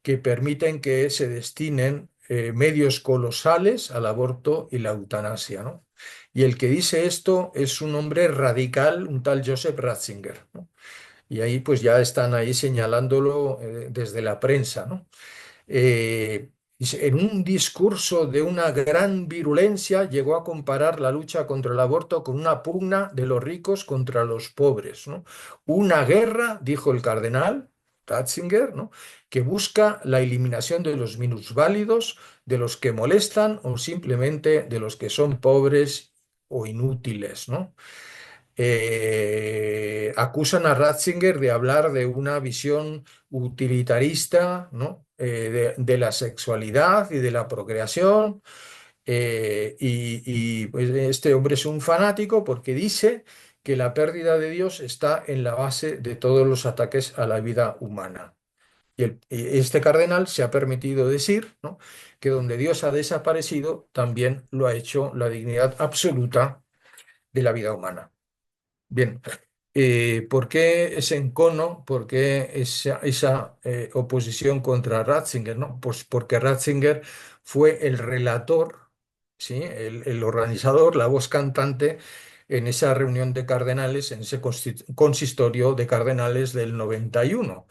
que permiten que se destinen medios colosales al aborto y la eutanasia, ¿no? Y el que dice esto es un hombre radical, un tal Joseph Ratzinger, ¿no? Y ahí pues ya están ahí señalándolo desde la prensa, ¿no? Dice, en un discurso de una gran virulencia llegó a comparar la lucha contra el aborto con una pugna de los ricos contra los pobres, ¿no? Una guerra, dijo el cardenal Ratzinger, ¿no? Que busca la eliminación de los minusválidos, de los que molestan o simplemente de los que son pobres o inútiles, ¿no? Acusan a Ratzinger de hablar de una visión utilitarista, ¿no? De la sexualidad y de la procreación. Pues, este hombre es un fanático porque dice que la pérdida de Dios está en la base de todos los ataques a la vida humana. Y este cardenal se ha permitido decir, ¿no? Que donde Dios ha desaparecido, también lo ha hecho la dignidad absoluta de la vida humana. Bien, ¿por qué ese encono? ¿Por qué esa oposición contra Ratzinger? ¿No? Pues porque Ratzinger fue el relator, ¿sí? El organizador, la voz cantante en esa reunión de cardenales, en ese consistorio de cardenales del 91.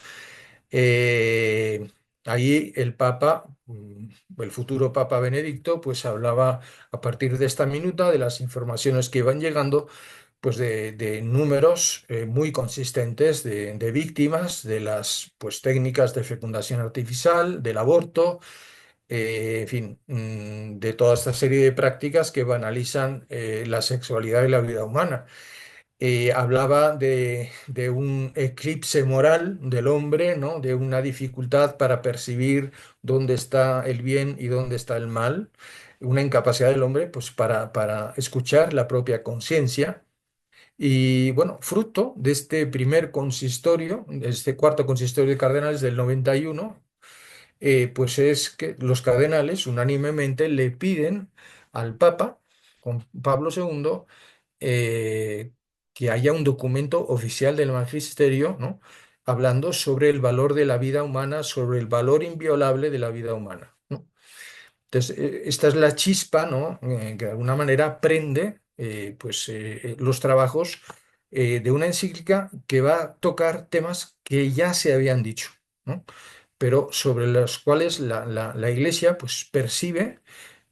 Ahí el Papa, el futuro Papa Benedicto, pues hablaba a partir de esta minuta de las informaciones que iban llegando pues de números muy consistentes de víctimas de las pues, técnicas de fecundación artificial, del aborto, en fin, de toda esta serie de prácticas que banalizan la sexualidad y la vida humana. Hablaba de un eclipse moral del hombre, ¿no? De una dificultad para percibir dónde está el bien y dónde está el mal, una incapacidad del hombre pues, para escuchar la propia conciencia. Y bueno, fruto de este primer consistorio, de este cuarto consistorio de cardenales del 91, pues es que los cardenales unánimemente le piden al Papa, con Pablo II, eh, que haya un documento oficial del magisterio, ¿no? Hablando sobre el valor de la vida humana, sobre el valor inviolable de la vida humana, ¿no? Entonces, esta es la chispa, ¿no? Que de alguna manera prende los trabajos de una encíclica que va a tocar temas que ya se habían dicho, ¿no? Pero sobre los cuales la Iglesia pues, percibe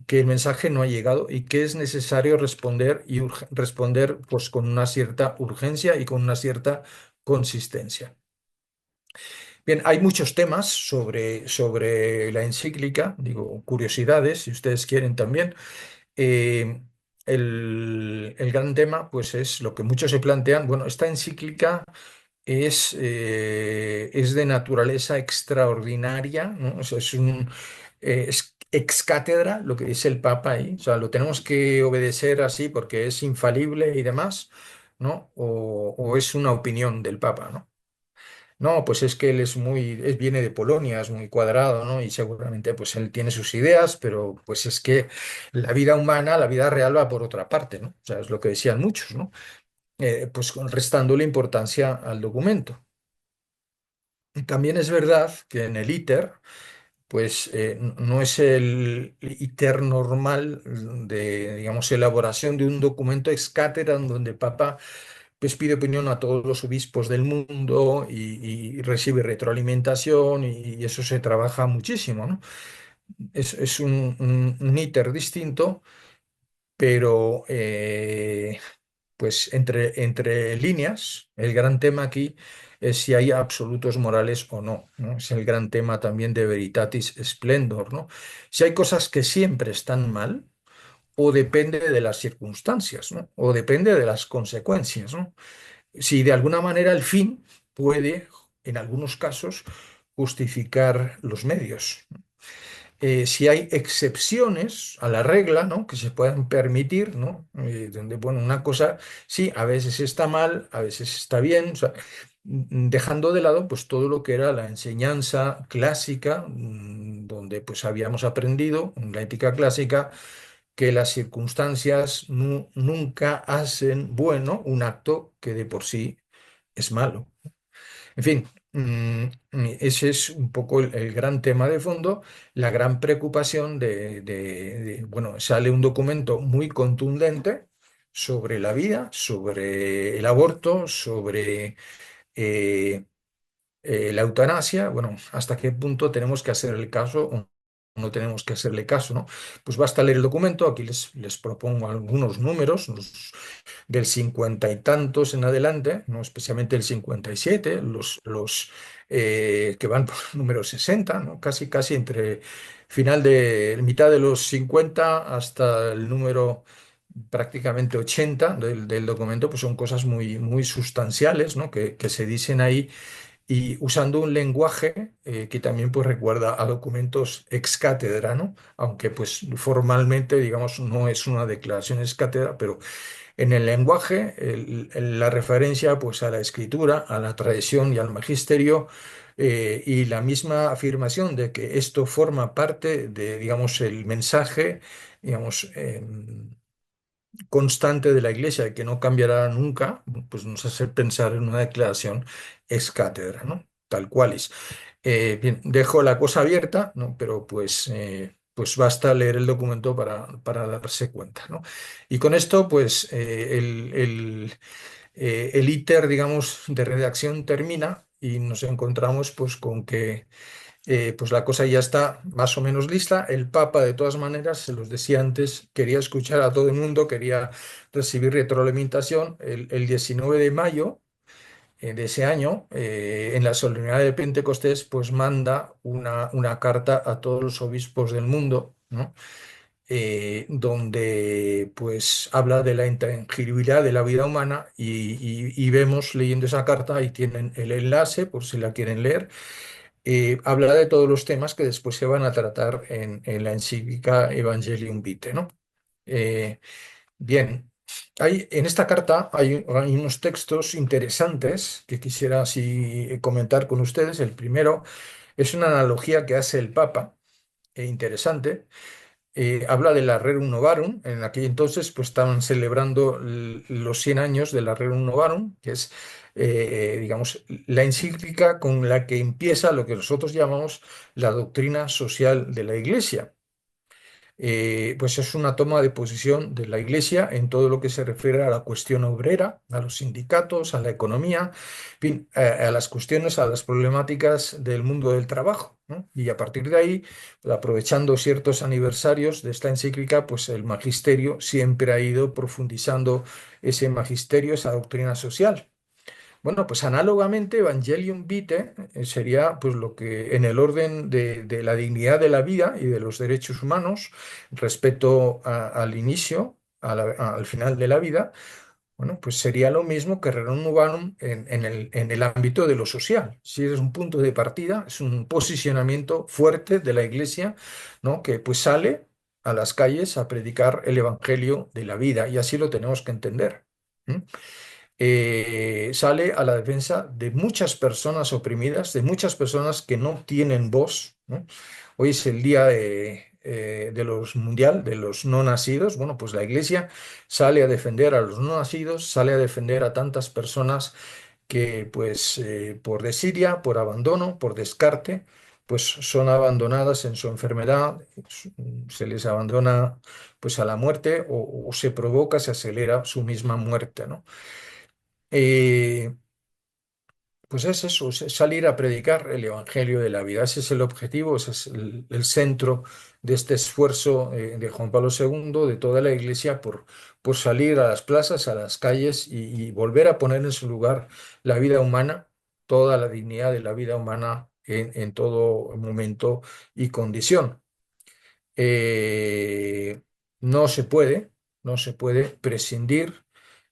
que el mensaje no ha llegado y que es necesario responder y responder pues, con una cierta urgencia y con una cierta consistencia. Bien, hay muchos temas sobre la encíclica, digo, curiosidades, si ustedes quieren también. Eh, el gran tema, pues, es lo que muchos se plantean. Bueno, esta encíclica es de naturaleza extraordinaria, ¿no? O sea, es ex cátedra lo que dice el Papa ahí. O sea, lo tenemos que obedecer así porque es infalible y demás, ¿no? O es una opinión del Papa, ¿no? No, pues es que él viene de Polonia, es muy cuadrado, ¿no? Y seguramente pues él tiene sus ideas, pero pues es que la vida humana, la vida real va por otra parte, ¿no? O sea, es lo que decían muchos, ¿no? Pues restándole importancia al documento. También es verdad que en el ITER, pues no es el ITER normal de, digamos, elaboración de un documento ex cátedra en donde Papa pues pide opinión a todos los obispos del mundo y recibe retroalimentación y eso se trabaja muchísimo, ¿no? Es un íter distinto, pero pues entre líneas, el gran tema aquí es si hay absolutos morales o no, ¿no? Es el gran tema también de Veritatis Splendor, ¿no? Si hay cosas que siempre están mal, o depende de las circunstancias, ¿no? O depende de las consecuencias, ¿no? Si de alguna manera el fin puede, en algunos casos, justificar los medios. Si hay excepciones a la regla, ¿no? Que se puedan permitir, ¿no? Donde, bueno, una cosa, sí, a veces está mal, a veces está bien, o sea, dejando de lado pues todo lo que era la enseñanza clásica, donde pues habíamos aprendido en la ética clásica que las circunstancias nunca hacen bueno un acto que de por sí es malo. En fin, ese es un poco el gran tema de fondo, la gran preocupación bueno, sale un documento muy contundente sobre la vida, sobre el aborto, sobre eh, la eutanasia, bueno, hasta qué punto tenemos que hacer el caso o no tenemos que hacerle caso, ¿no? Pues basta leer el documento, aquí les propongo algunos números, del 50 y tantos en adelante, ¿no? Especialmente el 57, los que van por el número 60, ¿no? Casi, casi entre final de mitad de los 50 hasta el número prácticamente 80 del documento, pues son cosas muy, muy sustanciales, ¿no? Que se dicen ahí y usando un lenguaje que también pues recuerda a documentos ex cátedra, ¿no? Aunque pues formalmente, digamos, no es una declaración ex cátedra, pero en el lenguaje, la referencia pues, a la escritura, a la tradición y al magisterio, y la misma afirmación de que esto forma parte de, digamos, el mensaje, digamos, constante de la Iglesia, que no cambiará nunca, pues nos hace pensar en una declaración ex cátedra, ¿no? Tal cual es. Bien, dejo la cosa abierta, ¿no? Pero pues basta leer el documento para darse cuenta, ¿no? Y con esto, pues el íter, digamos, de redacción termina y nos encontramos pues con que pues la cosa ya está más o menos lista. El Papa, de todas maneras, se los decía antes, quería escuchar a todo el mundo, quería recibir retroalimentación. El 19 de mayo de ese año, en la solemnidad de Pentecostés, pues manda una carta a todos los obispos del mundo, ¿no? Donde pues habla de la intangibilidad de la vida humana y vemos leyendo esa carta, ahí tienen el enlace por si la quieren leer. Habla de todos los temas que después se van a tratar en la encíclica Evangelium Vitae, ¿no? Eh, Bien, en esta carta hay unos textos interesantes que quisiera así comentar con ustedes. El primero es una analogía que hace el Papa, interesante. Habla de la Rerum Novarum. En aquel entonces pues estaban celebrando los 100 años de la Rerum Novarum, que es, digamos, la encíclica con la que empieza lo que nosotros llamamos la doctrina social de la Iglesia. Pues es una toma de posición de la Iglesia en todo lo que se refiere a la cuestión obrera, a los sindicatos, a la economía, en fin, a las cuestiones, a las problemáticas del mundo del trabajo, ¿no? Y a partir de ahí, pues, aprovechando ciertos aniversarios de esta encíclica, pues el magisterio siempre ha ido profundizando ese magisterio, esa doctrina social. Bueno, pues análogamente, Evangelium Vitae sería pues lo que en el orden de la dignidad de la vida y de los derechos humanos, respecto al inicio, al final de la vida, bueno, pues sería lo mismo que Rerum Novarum en el ámbito de lo social. Si es un punto de partida, es un posicionamiento fuerte de la Iglesia, ¿no? Que pues sale a las calles a predicar el Evangelio de la vida y así lo tenemos que entender. ¿M? Sale a la defensa de muchas personas oprimidas, de muchas personas que no tienen voz, ¿no? Hoy es el día de los mundial, de los no nacidos. Bueno, pues la Iglesia sale a defender a los no nacidos, sale a defender a tantas personas que pues por desidia, por abandono, por descarte, pues son abandonadas en su enfermedad, se les abandona pues a la muerte o se provoca, se acelera su misma muerte, ¿no? Eh, pues es eso, es salir a predicar el Evangelio de la vida. Ese es el objetivo, ese es el centro de este esfuerzo de Juan Pablo II, de toda la Iglesia, por salir a las plazas, a las calles y volver a poner en su lugar la vida humana, toda la dignidad de la vida humana en todo momento y condición. Eh, no se puede, no se puede prescindir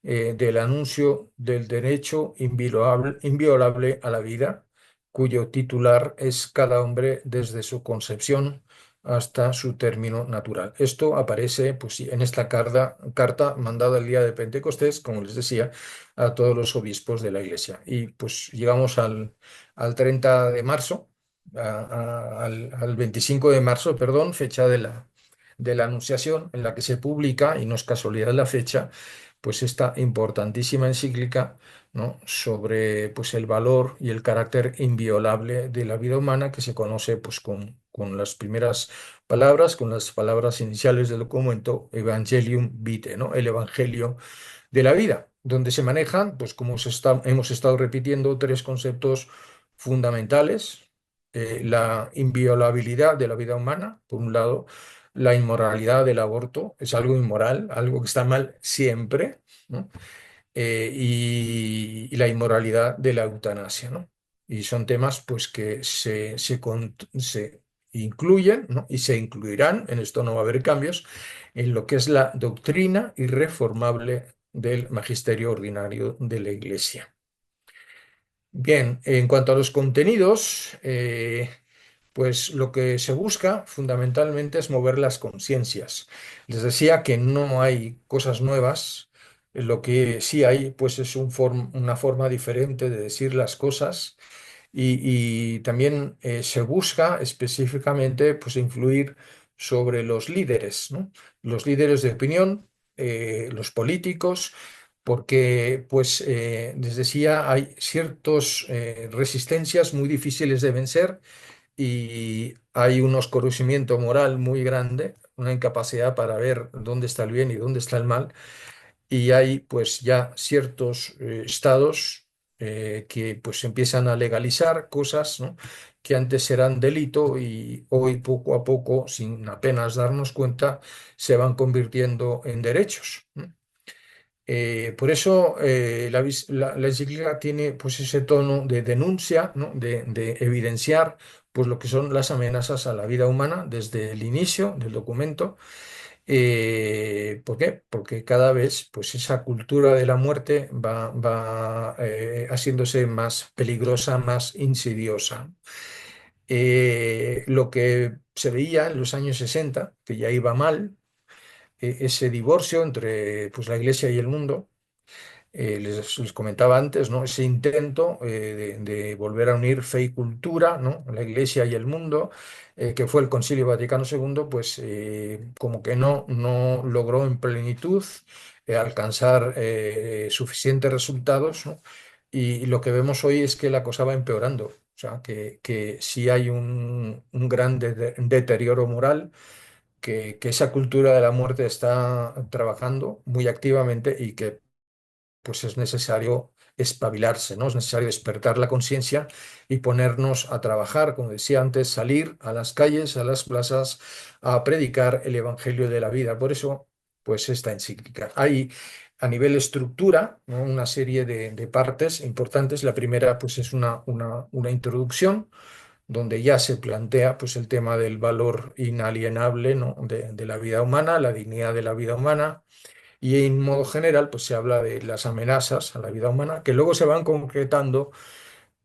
del anuncio del derecho inviolable a la vida, cuyo titular es cada hombre desde su concepción hasta su término natural. Esto aparece pues, sí, en esta carta mandada el día de Pentecostés, como les decía, a todos los obispos de la Iglesia. Y pues llegamos al 30 de marzo al 25 de marzo, perdón, fecha de la Anunciación, en la que se publica, y no es casualidad la fecha, pues esta importantísima encíclica, ¿no? Sobre pues, el valor y el carácter inviolable de la vida humana, que se conoce pues, con las primeras palabras, con las palabras iniciales del documento, Evangelium Vitae, ¿no? El Evangelio de la vida, donde se manejan, pues como hemos estado repitiendo, tres conceptos fundamentales: la inviolabilidad de la vida humana, por un lado, la inmoralidad del aborto, es algo inmoral, algo que está mal siempre, ¿no? Y la inmoralidad de la eutanasia, ¿no? Y son temas pues que se incluyen, ¿no? Y se incluirán, en esto no va a haber cambios, en lo que es la doctrina irreformable del magisterio ordinario de la Iglesia. Bien, en cuanto a los contenidos, pues lo que se busca fundamentalmente es mover las conciencias. Les decía que no hay cosas nuevas, lo que sí hay pues es una forma diferente de decir las cosas y también se busca específicamente pues influir sobre los líderes, ¿no? Los líderes de opinión, los políticos, porque, pues, les decía, hay ciertas resistencias muy difíciles de vencer y hay un oscurecimiento moral muy grande, una incapacidad para ver dónde está el bien y dónde está el mal, y hay, pues, ya ciertos estados que, pues, empiezan a legalizar cosas, ¿no? Que antes eran delito y hoy, poco a poco, sin apenas darnos cuenta, se van convirtiendo en derechos, ¿no? Por eso la encíclica tiene pues ese tono de denuncia, ¿no? De evidenciar pues lo que son las amenazas a la vida humana desde el inicio del documento. ¿Por qué? Porque cada vez pues esa cultura de la muerte va haciéndose más peligrosa, más insidiosa. Lo que se veía en los años 60, que ya iba mal, ese divorcio entre pues, la Iglesia y el mundo. Les comentaba antes, ¿no? Ese intento de volver a unir fe y cultura, ¿no? La Iglesia y el mundo, que fue el Concilio Vaticano II, pues como que no logró en plenitud alcanzar suficientes resultados, ¿no? Y lo que vemos hoy es que la cosa va empeorando. O sea, que sí hay un gran deterioro moral, que esa cultura de la muerte está trabajando muy activamente y que pues es necesario espabilarse, ¿no? Es necesario despertar la conciencia y ponernos a trabajar, como decía antes, salir a las calles, a las plazas, a predicar el Evangelio de la vida. Por eso, pues esta encíclica. Hay a nivel estructura, ¿no? Una serie de partes importantes. La primera, pues es una introducción donde ya se plantea pues, el tema del valor inalienable, ¿no? de la vida humana, la dignidad de la vida humana, y en modo general, pues se habla de las amenazas a la vida humana, que luego se van concretando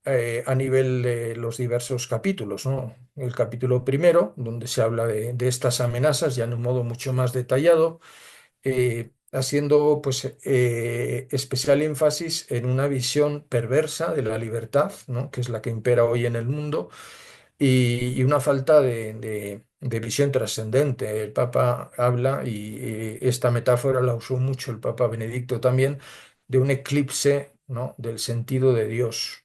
a nivel de los diversos capítulos, ¿no? El capítulo primero, donde se habla de estas amenazas ya en un modo mucho más detallado, haciendo pues especial énfasis en una visión perversa de la libertad, ¿no? Que es la que impera hoy en el mundo, y una falta de visión trascendente. El Papa habla, y esta metáfora la usó mucho el Papa Benedicto también, de un eclipse ¿no? del sentido de Dios,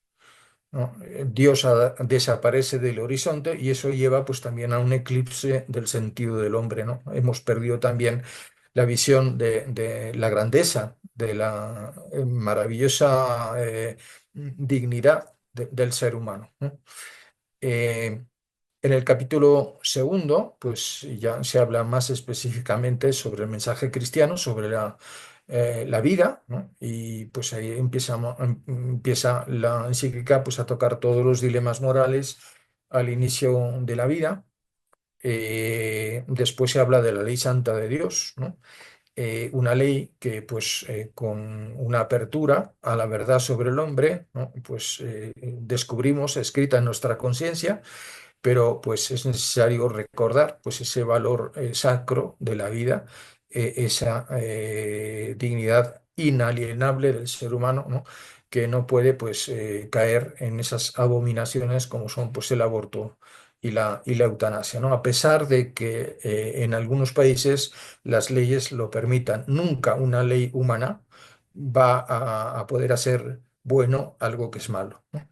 ¿no? Dios desaparece del horizonte y eso lleva pues también a un eclipse del sentido del hombre, ¿no? Hemos perdido también la visión de la grandeza, de la maravillosa dignidad del ser humano, ¿no? Eh, en el capítulo segundo, pues ya se habla más específicamente sobre el mensaje cristiano, sobre la vida, ¿no? Y pues ahí empieza la encíclica pues, a tocar todos los dilemas morales al inicio de la vida. Después se habla de la ley santa de Dios, ¿no? Una ley que, pues, con una apertura a la verdad sobre el hombre, ¿no? Pues descubrimos escrita en nuestra conciencia, pero pues es necesario recordar pues ese valor sacro de la vida, esa dignidad inalienable del ser humano, ¿no? Que no puede pues caer en esas abominaciones como son pues el aborto y la eutanasia, ¿no? A pesar de que en algunos países las leyes lo permitan, nunca una ley humana va a poder hacer bueno algo que es malo, ¿no?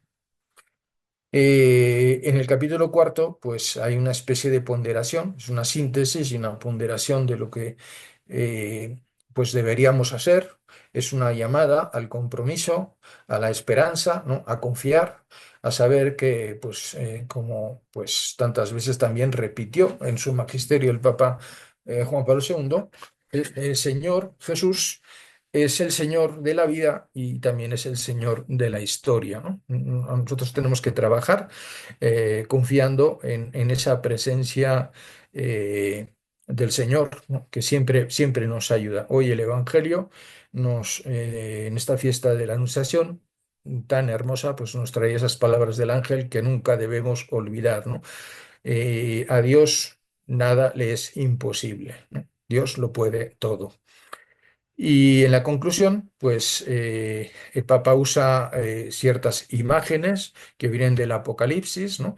En el capítulo cuarto, pues hay una especie de ponderación, es una síntesis y una ponderación de lo que eh, pues deberíamos hacer. Es una llamada al compromiso, a la esperanza, ¿no? A confiar, a saber que, pues, como pues tantas veces también repitió en su magisterio el Papa Juan Pablo II, el Señor Jesús es el Señor de la vida y también es el Señor de la historia, ¿no? Nosotros tenemos que trabajar confiando en esa presencia del Señor, ¿no? Que siempre, siempre nos ayuda. Hoy el Evangelio en esta fiesta de la Anunciación tan hermosa, pues nos trae esas palabras del ángel que nunca debemos olvidar, ¿no? A Dios nada le es imposible, ¿no? Dios lo puede todo. Y en la conclusión, pues el Papa usa ciertas imágenes que vienen del Apocalipsis, ¿no?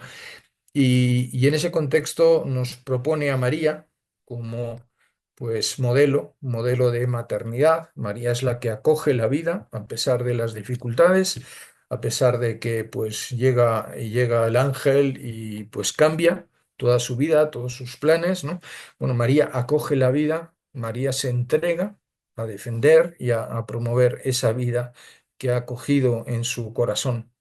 Y en ese contexto nos propone a María como pues modelo de maternidad. María es la que acoge la vida a pesar de las dificultades, a pesar de que pues llega el ángel y pues cambia toda su vida, todos sus planes, ¿no? Bueno, María acoge la vida, María se entrega a defender y a promover esa vida que ha acogido en su corazón.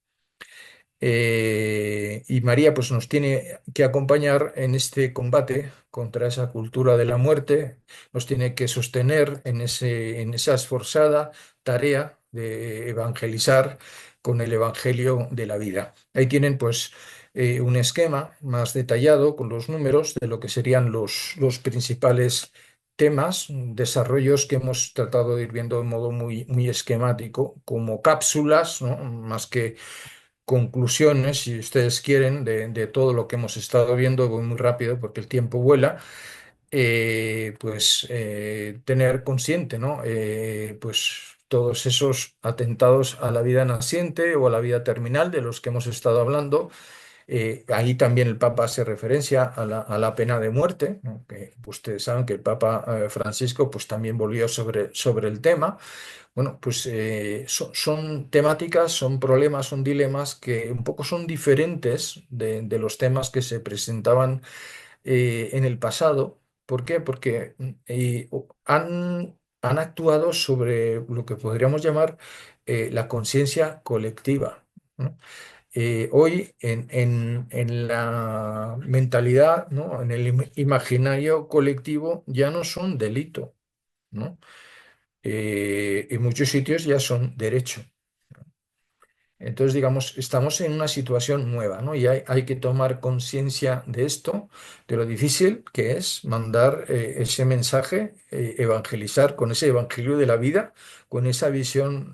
Y María pues nos tiene que acompañar en este combate contra esa cultura de la muerte, nos tiene que sostener en esa esforzada tarea de evangelizar con el Evangelio de la vida. Ahí tienen pues un esquema más detallado con los números de lo que serían los principales temas, desarrollos que hemos tratado de ir viendo de modo muy, muy esquemático, como cápsulas, ¿no? Más que conclusiones, si ustedes quieren, de todo lo que hemos estado viendo. Voy muy rápido porque el tiempo vuela. Pues tener consciente, ¿no? Pues todos esos atentados a la vida naciente o a la vida terminal de los que hemos estado hablando. Ahí también el Papa hace referencia a la pena de muerte, ¿no? Que ustedes saben que el Papa Francisco pues también volvió sobre el tema. Bueno, pues son temáticas, son problemas, son dilemas que un poco son diferentes de los temas que se presentaban en el pasado. ¿Por qué? Porque han actuado sobre lo que podríamos llamar la conciencia colectiva, ¿no? Hoy en la mentalidad, ¿no? En el imaginario colectivo ya no son delito, ¿no? En muchos sitios ya son derecho. Entonces, digamos, estamos en una situación nueva, ¿no? Y hay que tomar conciencia de esto, de lo difícil que es mandar ese mensaje, evangelizar con ese evangelio de la vida, con esa visión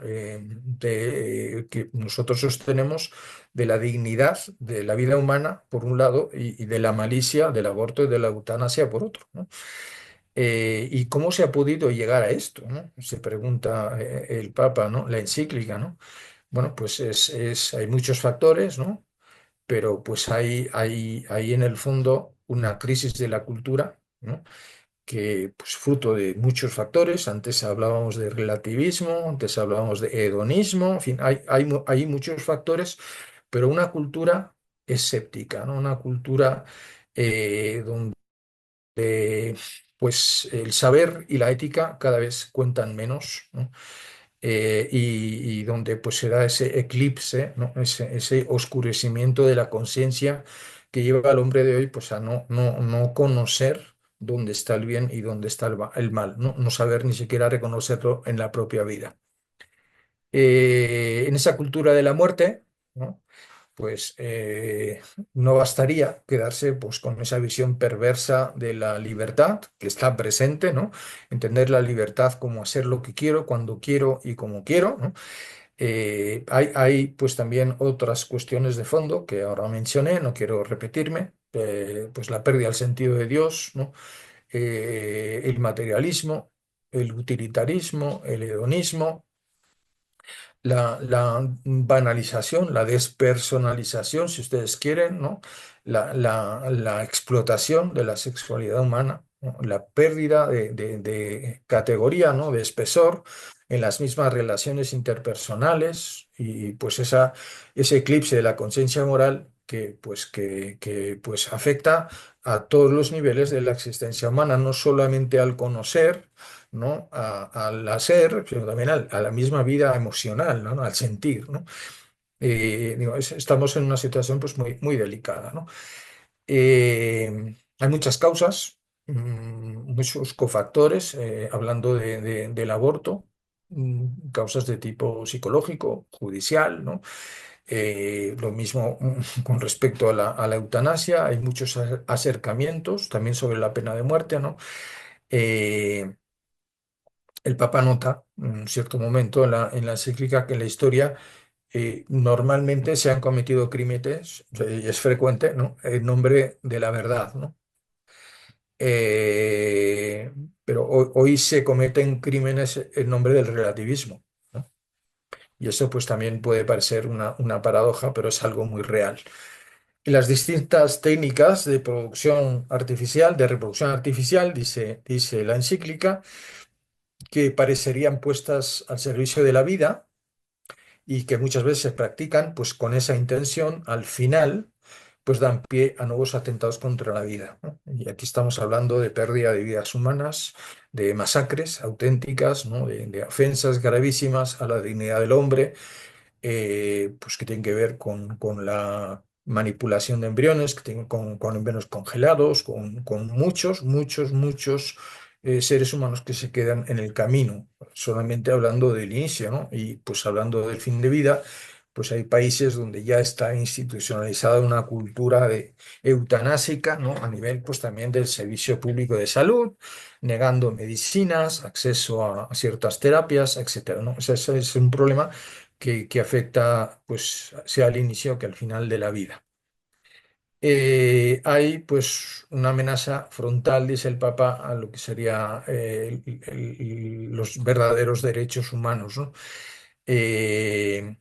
que nosotros sostenemos de la dignidad de la vida humana, por un lado, y de la malicia del aborto y de la eutanasia, por otro, ¿no? ¿Y cómo se ha podido llegar a esto, ¿no? Se pregunta el Papa, ¿no? La encíclica, ¿no? Bueno, pues hay muchos factores, ¿no? Pero pues hay en el fondo una crisis de la cultura, ¿no? pues, fruto de muchos factores. Antes hablábamos de relativismo, antes hablábamos de hedonismo, en fin, hay muchos factores, pero una cultura escéptica, ¿no? Una cultura donde pues el saber y la ética cada vez cuentan menos, ¿no? Y donde pues se da ese eclipse, ¿no? Ese oscurecimiento de la conciencia que lleva al hombre de hoy pues a no conocer dónde está el bien y dónde está el mal, ¿no? No saber ni siquiera reconocerlo en la propia vida. En esa cultura de la muerte, ¿no? Pues no bastaría quedarse pues, con esa visión perversa de la libertad que está presente, ¿no? Entender la libertad como hacer lo que quiero, cuando quiero y como quiero, ¿no? Hay pues también otras cuestiones de fondo que ahora mencioné, no quiero repetirme, pues la pérdida del sentido de Dios, ¿no? El materialismo, el utilitarismo, el hedonismo, la banalización, la despersonalización, si ustedes quieren, ¿no? La explotación de la sexualidad humana, ¿no? La pérdida de categoría, ¿no? De espesor en las mismas relaciones interpersonales y pues ese eclipse de la conciencia moral pues afecta a todos los niveles de la existencia humana, no solamente al conocer, ¿no? Al hacer, sino también a la misma vida emocional, ¿no? Al sentir, ¿no? Digo, estamos en una situación pues, muy delicada, ¿no? Hay muchas causas, muchos cofactores, hablando del aborto, causas de tipo psicológico, judicial, ¿no? Lo mismo con respecto a la eutanasia, hay muchos acercamientos también sobre la pena de muerte, ¿no? Eh, el Papa nota en un cierto momento en la encíclica que en la historia normalmente se han cometido crímenes, y es frecuente, ¿no? En nombre de la verdad, ¿no? Eh, pero hoy se cometen crímenes en nombre del relativismo, ¿no? Y eso pues también puede parecer una paradoja, pero es algo muy real. Y las distintas técnicas de reproducción artificial, dice la encíclica, que parecerían puestas al servicio de la vida y que muchas veces se practican pues con esa intención, al final pues dan pie a nuevos atentados contra la vida, ¿no? Y aquí estamos hablando de pérdida de vidas humanas, de masacres auténticas, ¿no? De ofensas gravísimas a la dignidad del hombre, pues que tienen que ver con la manipulación de embriones, que tienen con embriones congelados, con muchos seres humanos que se quedan en el camino, solamente hablando del inicio, ¿no? Y pues hablando del fin de vida, pues hay países donde ya está institucionalizada una cultura de eutanásica, ¿no? A nivel pues también del servicio público de salud, negando medicinas, acceso a ciertas terapias, etcétera, ¿no? O sea, ese es un problema que afecta, pues, sea al inicio que al final de la vida. Hay, pues, una amenaza frontal, dice el Papa, a lo que sería los verdaderos derechos humanos, ¿no? Eh,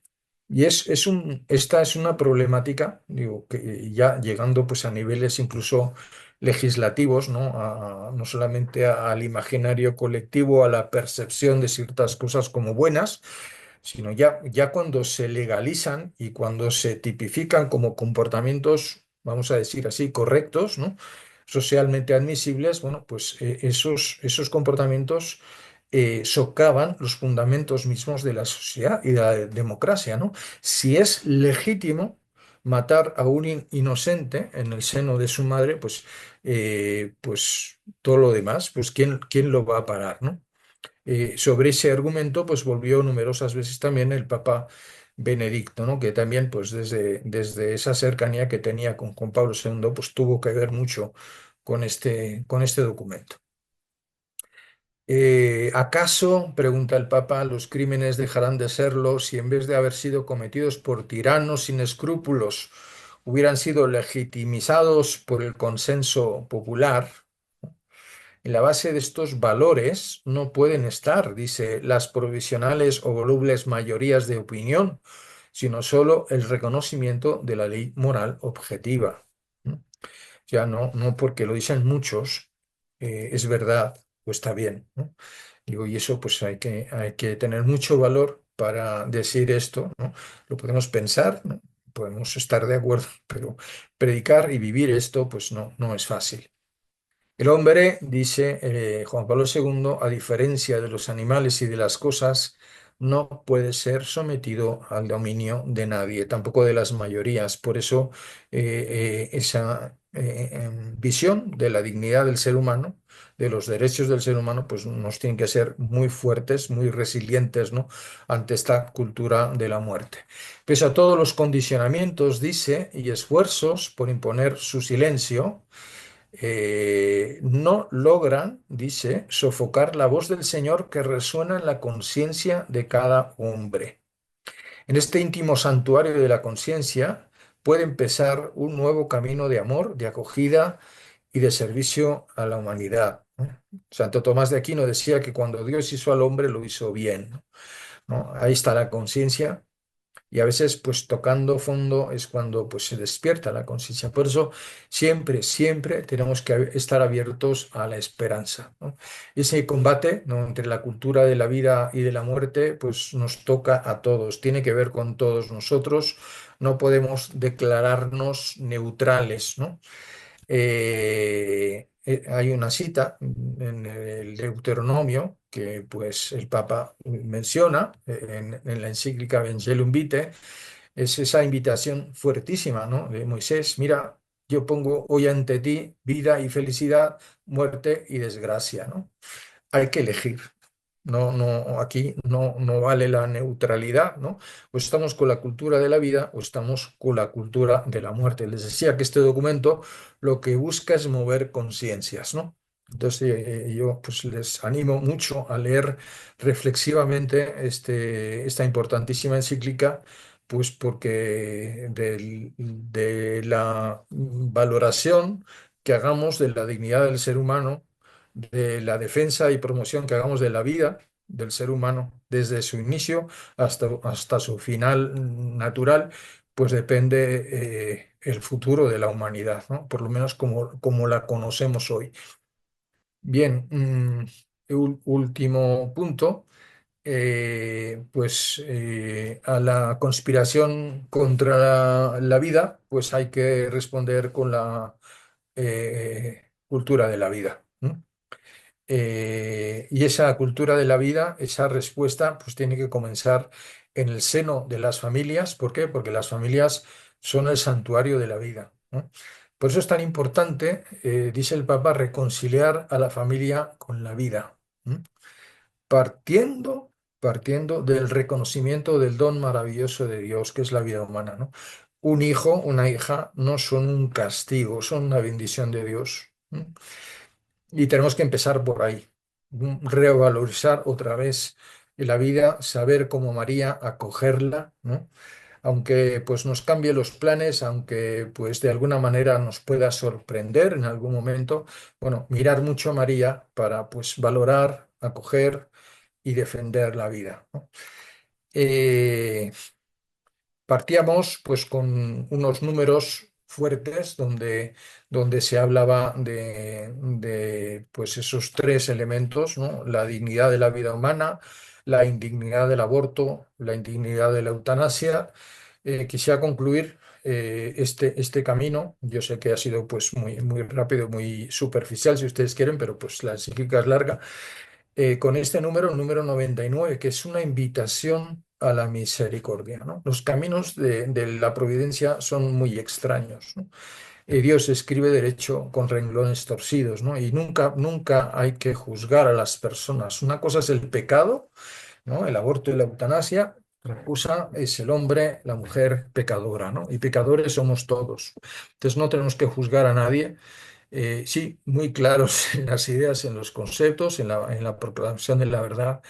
y esta es una problemática, digo, que ya llegando pues a niveles incluso legislativos, ¿no? No solamente al imaginario colectivo, a la percepción de ciertas cosas como buenas, sino ya cuando se legalizan y cuando se tipifican como comportamientos, vamos a decir así, correctos, ¿no? Socialmente admisibles, bueno, pues esos comportamientos socavan los fundamentos mismos de la sociedad y de la democracia, ¿no? Si es legítimo matar a un inocente en el seno de su madre, pues todo lo demás, pues ¿quién lo va a parar, ¿no? Sobre ese argumento, pues volvió numerosas veces también el Papa Benedicto, ¿no? Que también, pues desde esa cercanía que tenía con Juan Pablo II, pues tuvo que ver mucho con este documento. ¿Acaso, pregunta el Papa, los crímenes dejarán de serlo si en vez de haber sido cometidos por tiranos sin escrúpulos hubieran sido legitimizados por el consenso popular? En la base de estos valores no pueden estar, dice, las provisionales o volubles mayorías de opinión, sino solo el reconocimiento de la ley moral objetiva. ¿No? Ya no porque lo dicen muchos, es verdad o está bien, ¿no? Digo, y eso pues hay que tener mucho valor para decir esto, ¿no? Lo podemos pensar, ¿no? Podemos estar de acuerdo, pero predicar y vivir esto pues no es fácil. El hombre, dice Juan Pablo II, a diferencia de los animales y de las cosas, no puede ser sometido al dominio de nadie, tampoco de las mayorías. Por eso esa visión de la dignidad del ser humano, de los derechos del ser humano, pues nos tienen que ser muy fuertes, muy resilientes, ¿no? Ante esta cultura de la muerte. Pese a todos los condicionamientos, dice, y esfuerzos por imponer su silencio, no logran, dice, sofocar la voz del Señor que resuena en la conciencia de cada hombre. En este íntimo santuario de la conciencia puede empezar un nuevo camino de amor, de acogida y de servicio a la humanidad, ¿no? Santo Tomás de Aquino decía que cuando Dios hizo al hombre lo hizo bien, ¿no? Ahí está la conciencia y a veces, pues tocando fondo es cuando pues se despierta la conciencia. Por eso siempre, siempre tenemos que estar abiertos a la esperanza, ¿no? Ese combate, ¿no?, entre la cultura de la vida y de la muerte, pues nos toca a todos, tiene que ver con todos nosotros. No podemos declararnos neutrales, ¿no? Hay una cita en el Deuteronomio que pues el Papa menciona en la encíclica Evangelium Vitae, es esa invitación fuertísima, ¿no?, de Moisés: mira, yo pongo hoy ante ti vida y felicidad, muerte y desgracia, ¿no? Hay que elegir. Aquí no vale la neutralidad, ¿no? O estamos con la cultura de la vida o estamos con la cultura de la muerte. Les decía que este documento lo que busca es mover conciencias, ¿no? Entonces yo pues les animo mucho a leer reflexivamente esta importantísima encíclica, pues porque de la valoración que hagamos de la dignidad del ser humano, de la defensa y promoción que hagamos de la vida del ser humano desde su inicio hasta su final natural, pues depende el futuro de la humanidad, ¿no? Por lo menos como la conocemos hoy. Bien, último punto. A la conspiración contra la vida, pues hay que responder con la cultura de la vida, ¿no? Y esa cultura de la vida, esa respuesta, pues tiene que comenzar en el seno de las familias. ¿Por qué? Porque las familias son el santuario de la vida, ¿no? Por eso es tan importante, dice el Papa, reconciliar a la familia con la vida, ¿no? Partiendo, partiendo del reconocimiento del don maravilloso de Dios, que es la vida humana, ¿no? Un hijo, una hija no son un castigo, son una bendición de Dios, ¿no? Y tenemos que empezar por ahí, revalorizar otra vez la vida, saber como María acogerla, ¿no? Aunque pues nos cambie los planes, aunque pues de alguna manera nos pueda sorprender en algún momento, bueno, mirar mucho a María para pues valorar, acoger y defender la vida, ¿no? Eh, Partíamos pues con unos números fuertes donde se hablaba pues esos tres elementos, ¿no? La dignidad de la vida humana, la indignidad del aborto, la indignidad de la eutanasia. Quisiera concluir este camino. Yo sé que ha sido pues muy rápido, muy superficial si ustedes quieren, pero pues la encíclica es larga, con este número, el número 99, que es una invitación a la misericordia, ¿no? Los caminos de la providencia son muy extraños, ¿no? Dios escribe derecho con renglones torcidos, ¿no? Y nunca hay que juzgar a las personas. Una cosa es el pecado, ¿no? El aborto y la eutanasia. Otra cosa es el hombre, la mujer pecadora, ¿no? Y pecadores somos todos. Entonces no tenemos que juzgar a nadie. Sí, muy claros en las ideas, en los conceptos, en la proclamación de la verdad,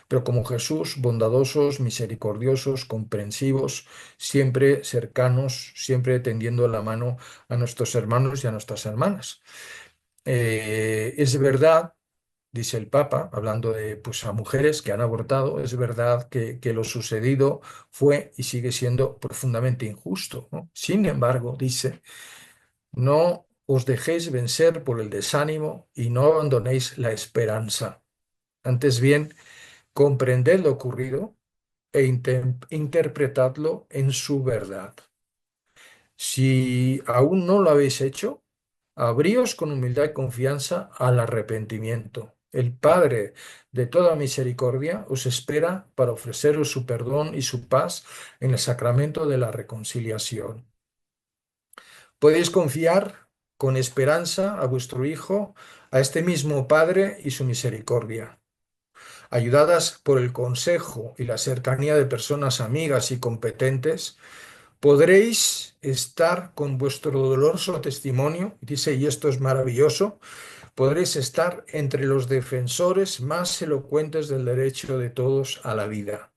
pero como Jesús, bondadosos, misericordiosos, comprensivos, siempre cercanos, siempre tendiendo la mano a nuestros hermanos y a nuestras hermanas. Es verdad, dice el Papa, hablando de pues, a mujeres que han abortado, es verdad que lo sucedido fue y sigue siendo profundamente injusto, ¿no? Sin embargo, dice, no os dejéis vencer por el desánimo y no abandonéis la esperanza. Antes bien, comprended lo ocurrido e interpretadlo en su verdad. Si aún no lo habéis hecho, abríos con humildad y confianza al arrepentimiento. El Padre de toda misericordia os espera para ofreceros su perdón y su paz en el sacramento de la reconciliación. Podéis confiar con esperanza a vuestro Hijo, a este mismo Padre y su misericordia. Ayudadas por el consejo y la cercanía de personas amigas y competentes, podréis estar con vuestro doloroso testimonio, dice, y esto es maravilloso, podréis estar entre los defensores más elocuentes del derecho de todos a la vida.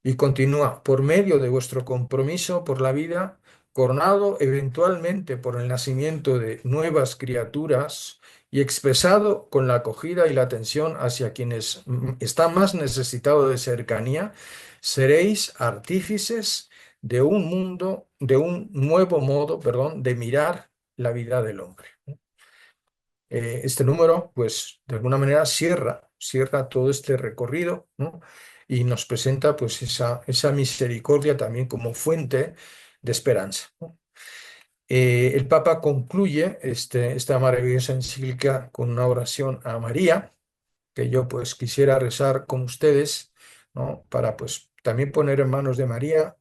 Y continúa, por medio de vuestro compromiso por la vida, coronado eventualmente por el nacimiento de nuevas criaturas y expresado con la acogida y la atención hacia quienes están más necesitados de cercanía, seréis artífices de un mundo, de un nuevo modo, perdón, de mirar la vida del hombre. Este número, pues, de alguna manera cierra todo este recorrido, ¿no? Y nos presenta, pues, esa misericordia también como fuente de esperanza, ¿no? El Papa concluye esta maravillosa encíclica con una oración a María, que yo, pues, quisiera rezar con ustedes, ¿no? Para, pues, también poner en manos de María,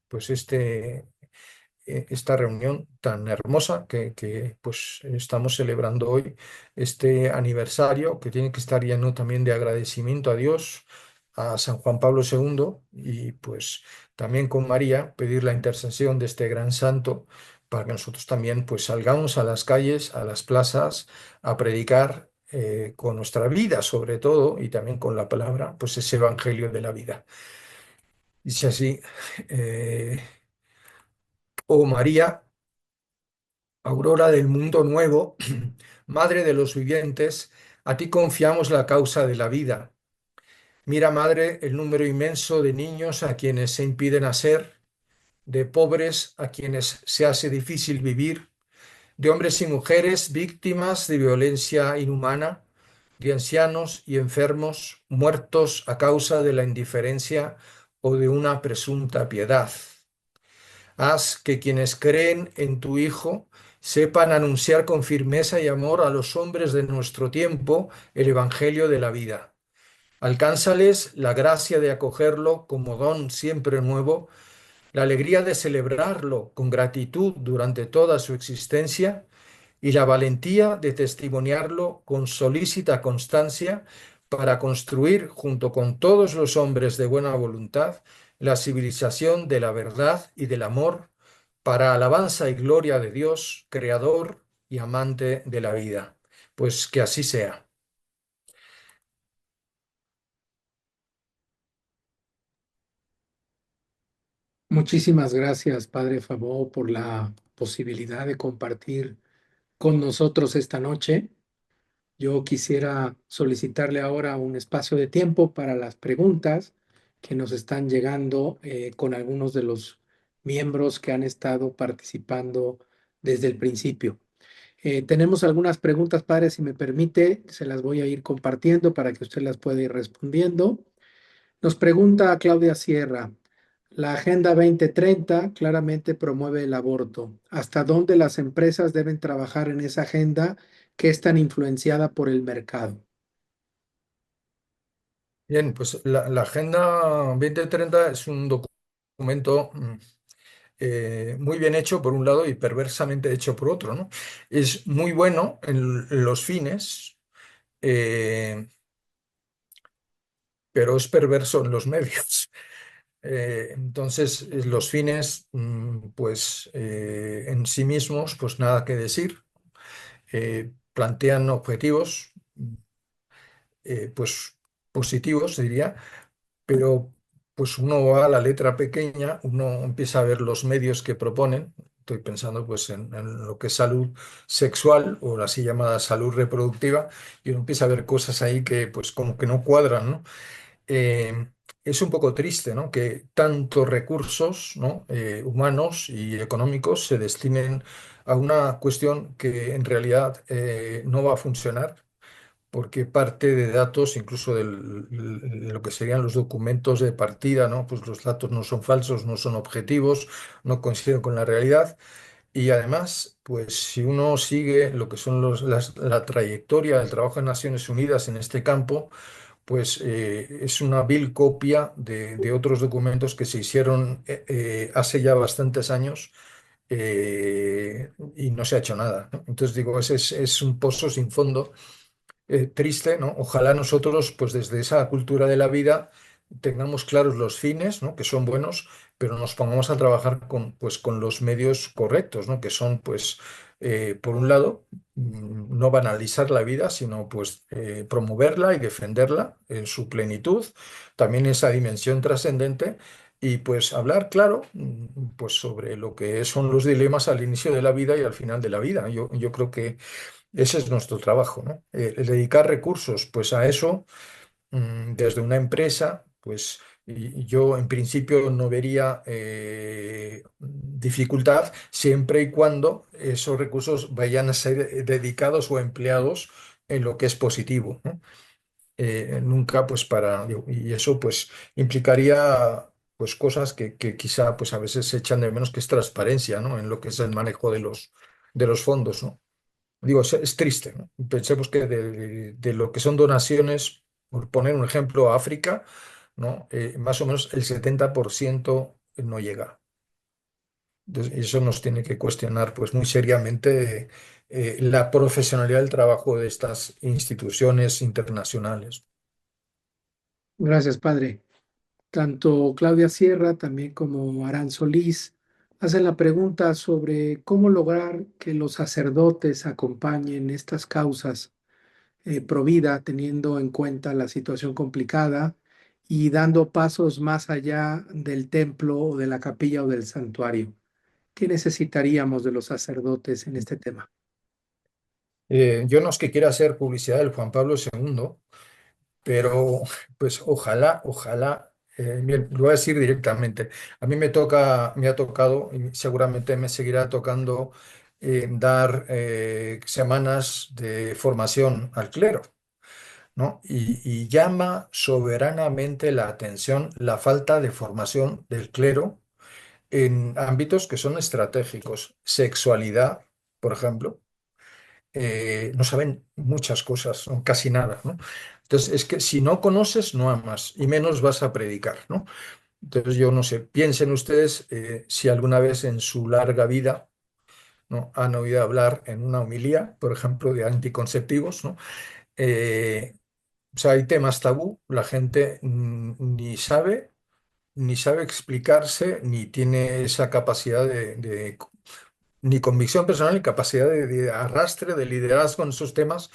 pues, esta reunión tan hermosa pues estamos celebrando hoy, este aniversario que tiene que estar lleno también de agradecimiento a Dios, a San Juan Pablo II y pues también con María pedir la intercesión de este gran santo para que nosotros también pues salgamos a las calles, a las plazas, a predicar con nuestra vida sobre todo y también con la palabra, pues ese evangelio de la vida. Dice así, oh María, Aurora del mundo nuevo, Madre de los vivientes, a ti confiamos la causa de la vida. Mira, Madre, el número inmenso de niños a quienes se impide nacer, de pobres a quienes se hace difícil vivir, de hombres y mujeres víctimas de violencia inhumana, de ancianos y enfermos muertos a causa de la indiferencia o de una presunta piedad. Haz que quienes creen en tu Hijo sepan anunciar con firmeza y amor a los hombres de nuestro tiempo el Evangelio de la vida. Alcánzales la gracia de acogerlo como don siempre nuevo, la alegría de celebrarlo con gratitud durante toda su existencia y la valentía de testimoniarlo con solícita constancia para construir, junto con todos los hombres de buena voluntad, la civilización de la verdad y del amor, para alabanza y gloria de Dios, creador y amante de la vida. Pues que así sea. Muchísimas gracias, Padre Favó, por la posibilidad de compartir con nosotros esta noche. Yo quisiera solicitarle ahora un espacio de tiempo para las preguntas que nos están llegando con algunos de los miembros que han estado participando desde el principio. Tenemos algunas preguntas, padre, si me permite, se las voy a ir compartiendo para que usted las pueda ir respondiendo. Nos pregunta Claudia Sierra, la Agenda 2030 claramente promueve el aborto. ¿Hasta dónde las empresas deben trabajar en esa agenda que es tan influenciada por el mercado? Bien, pues la Agenda 2030 es un documento muy bien hecho por un lado y perversamente hecho por otro, ¿no? Es muy bueno en los fines, eh, pero es perverso en los medios. Entonces, los fines, pues en sí mismos, pues nada que decir. Plantean objetivos, pues positivos, diría, pero pues uno va a la letra pequeña, uno empieza a ver los medios que proponen. Estoy pensando pues en lo que es salud sexual o la así llamada salud reproductiva y uno empieza a ver cosas ahí que pues como que no cuadran, ¿no? es un poco triste, ¿no? Que tantos recursos, ¿no? Humanos y económicos se destinen a una cuestión que en realidad no va a funcionar porque parte de datos, incluso de lo que serían los documentos de partida, ¿no? Pues los datos no son falsos, no son objetivos, no coinciden con la realidad. Y además, pues si uno sigue lo que son la trayectoria del trabajo en Naciones Unidas en este campo, pues es una vil copia de otros documentos que se hicieron hace ya bastantes años y no se ha hecho nada, ¿no? Entonces digo, es un pozo sin fondo triste, ¿no? Ojalá nosotros, pues desde esa cultura de la vida, tengamos claros los fines, ¿no? Que son buenos, pero nos pongamos a trabajar con, pues, con los medios correctos, ¿no? Que son, pues, por un lado, no banalizar la vida, sino, pues, promoverla y defenderla en su plenitud, también esa dimensión trascendente. Y pues hablar, claro, pues sobre lo que son los dilemas al inicio de la vida y al final de la vida. Yo creo que ese es nuestro trabajo, ¿no? El dedicar recursos, pues a eso, desde una empresa, pues y yo en principio no vería dificultad siempre y cuando esos recursos vayan a ser dedicados o empleados en lo que es positivo, ¿no? Nunca, pues y eso pues implicaría pues cosas que quizá pues a veces se echan de menos, que es transparencia, ¿no? En lo que es el manejo de los fondos, ¿no? Digo, es triste, ¿no? Pensemos que de lo que son donaciones, por poner un ejemplo, a África, ¿no? Más o menos el 70% no llega. Entonces, eso nos tiene que cuestionar pues, muy seriamente la profesionalidad del trabajo de estas instituciones internacionales. Gracias, padre. Tanto Claudia Sierra también como Arán Solís hacen la pregunta sobre cómo lograr que los sacerdotes acompañen estas causas pro vida, teniendo en cuenta la situación complicada y dando pasos más allá del templo o de la capilla o del santuario. ¿Qué necesitaríamos de los sacerdotes en este tema? Yo no es que quiera hacer publicidad del Juan Pablo II, pero pues ojalá, bien, lo voy a decir directamente. A mí me ha tocado y seguramente me seguirá tocando dar semanas de formación al clero, ¿no? Y llama soberanamente la atención la falta de formación del clero en ámbitos que son estratégicos. Sexualidad, por ejemplo, no saben muchas cosas, no, casi nada, ¿no? Entonces, es que si no conoces, no amas, y menos vas a predicar, ¿no? Entonces, yo no sé, piensen ustedes si alguna vez en su larga vida, ¿no? Han oído hablar en una homilía, por ejemplo, de anticonceptivos, ¿no? Eh, o sea, hay temas tabú, la gente ni sabe explicarse, ni tiene esa capacidad ni convicción personal, ni capacidad de arrastre, de liderazgo en esos temas,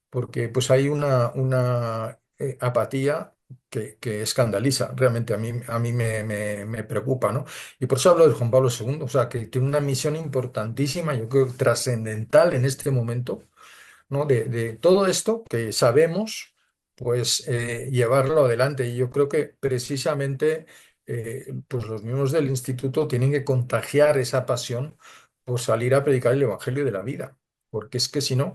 porque pues hay una apatía que escandaliza, realmente a mí me preocupa, ¿no? Y por eso hablo de Juan Pablo II, o sea, que tiene una misión importantísima, yo creo trascendental en este momento, ¿no? De todo esto que sabemos, pues llevarlo adelante. Y yo creo que precisamente pues los miembros del instituto tienen que contagiar esa pasión por salir a predicar el Evangelio de la vida, porque es que si no,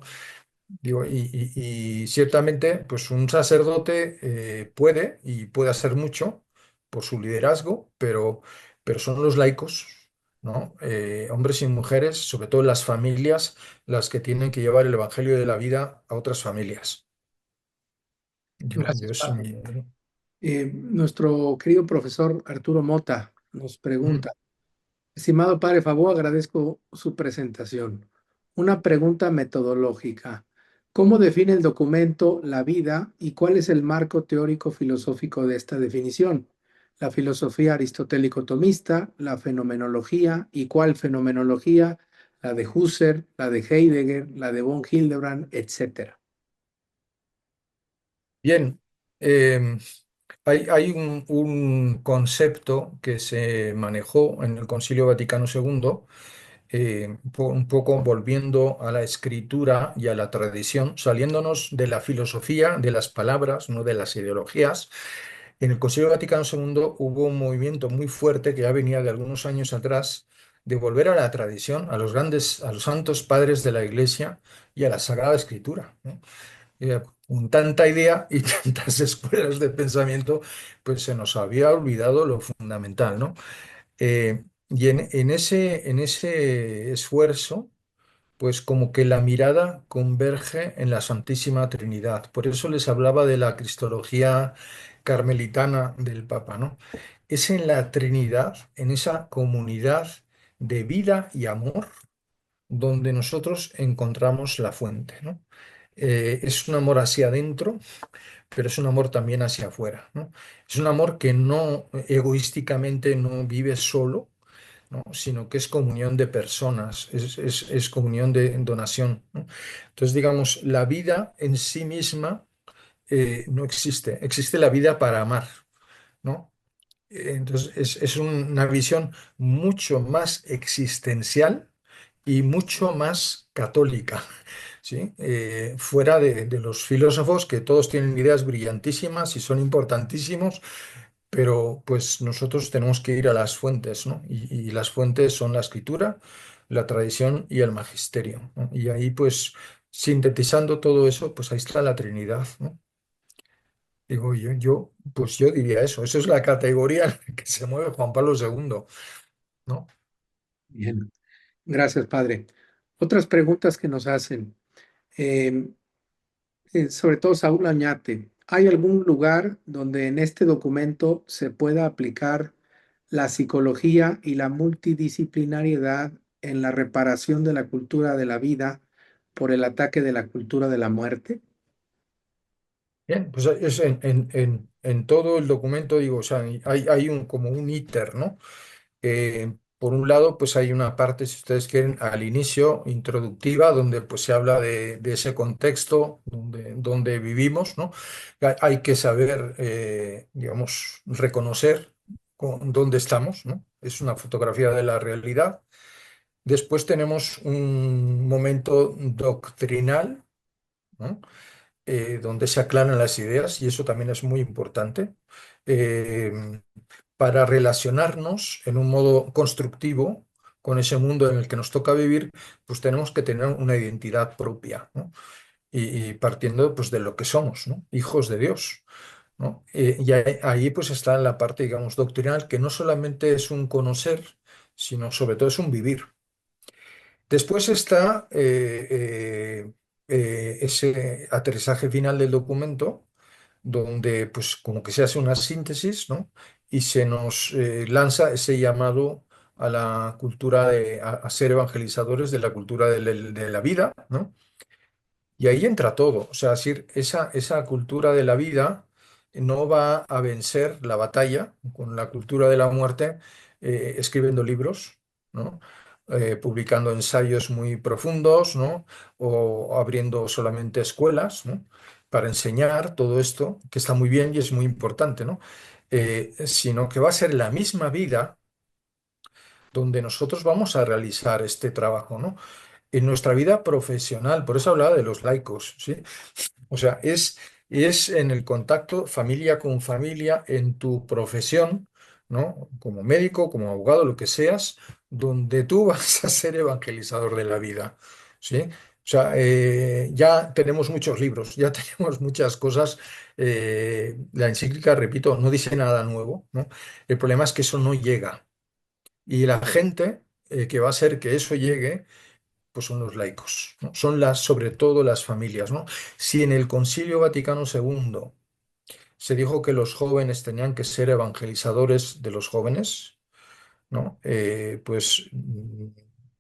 digo, y ciertamente, pues un sacerdote puede y puede hacer mucho por su liderazgo, pero son los laicos, ¿no? Hombres y mujeres, sobre todo las familias, las que tienen que llevar el evangelio de la vida a otras familias. Yo Gracias, es padre. mi... Nuestro querido profesor Arturo Mota nos Mm. pregunta, estimado padre Fabó, agradezco su presentación. Una pregunta metodológica. ¿Cómo define el documento la vida y cuál es el marco teórico filosófico de esta definición? La filosofía aristotélico-tomista, la fenomenología y cuál fenomenología, la de Husserl, la de Heidegger, la de von Hildebrand, etcétera. Bien, hay un concepto que se manejó en el Concilio Vaticano II, un poco volviendo a la escritura y a la tradición, saliéndonos de la filosofía, de las palabras, no de las ideologías, En el Concilio Vaticano II hubo un movimiento muy fuerte que ya venía de algunos años atrás de volver a la tradición, a los grandes, a los santos padres de la Iglesia y a la Sagrada Escritura, ¿no? Con tanta idea y tantas escuelas de pensamiento, pues se nos había olvidado lo fundamental, ¿no? Y en ese esfuerzo, pues como que la mirada converge en la Santísima Trinidad. Por eso les hablaba de la cristología carmelitana del Papa, ¿no? Es en la Trinidad, en esa comunidad de vida y amor, donde nosotros encontramos la fuente, ¿no? Es un amor hacia adentro, pero es un amor también hacia afuera, ¿no? Es un amor que no egoísticamente no vive solo, ¿no? Sino que es comunión de personas, es comunión de donación, ¿no? Entonces, digamos, la vida en sí misma no existe, existe la vida para amar, ¿no? Entonces, es una visión mucho más existencial y mucho más católica, ¿sí? Fuera de los filósofos que todos tienen ideas brillantísimas y son importantísimos, pero pues nosotros tenemos que ir a las fuentes, ¿no? Y las fuentes son la escritura, la tradición y el magisterio, ¿no? Y ahí pues sintetizando todo eso, pues ahí está la Trinidad, ¿no? Digo, pues yo diría eso es la categoría en la que se mueve Juan Pablo II, ¿no? Bien, gracias, padre. Otras preguntas que nos hacen, eh, sobre todo Saúl Añate, ¿hay algún lugar donde en este documento se pueda aplicar la psicología y la multidisciplinariedad en la reparación de la cultura de la vida por el ataque de la cultura de la muerte? Bien, pues es en todo el documento, digo, o sea, hay un, como un íter, ¿no? Por un lado, pues hay una parte, si ustedes quieren, al inicio, introductiva, donde pues se habla de ese contexto donde vivimos, ¿no? Hay que saber, digamos, reconocer dónde estamos, ¿no? Es una fotografía de la realidad. Después tenemos un momento doctrinal, ¿no? Donde se aclaran las ideas, y eso también es muy importante. Eh, para relacionarnos en un modo constructivo con ese mundo en el que nos toca vivir, pues tenemos que tener una identidad propia, ¿no? Y partiendo pues de lo que somos, ¿no? Hijos de Dios, ¿no? Y ahí, pues está la parte, digamos, doctrinal, que no solamente es un conocer, sino sobre todo es un vivir. Después está ese aterrizaje final del documento, donde pues como que se hace una síntesis, ¿no? Y se nos lanza ese llamado a la cultura a ser evangelizadores de la cultura de la vida, ¿no? Y ahí entra todo, o sea, es decir, esa cultura de la vida no va a vencer la batalla con la cultura de la muerte escribiendo libros, ¿no? Publicando ensayos muy profundos, ¿no? O abriendo solamente escuelas, ¿no? Para enseñar todo esto, que está muy bien y es muy importante, ¿no? Sino que va a ser la misma vida donde nosotros vamos a realizar este trabajo, ¿no? En nuestra vida profesional, por eso hablaba de los laicos, ¿sí? O sea, es en el contacto familia con familia, en tu profesión, ¿no? Como médico, como abogado, lo que seas, donde tú vas a ser evangelizador de la vida, ¿sí? O sea, ya tenemos muchos libros, ya tenemos muchas cosas. La encíclica, repito, no dice nada nuevo, ¿no? El problema es que eso no llega. Y la gente que va a hacer que eso llegue pues son los laicos, ¿no? Son sobre todo las familias, ¿no? Si en el Concilio Vaticano II se dijo que los jóvenes tenían que ser evangelizadores de los jóvenes, ¿no?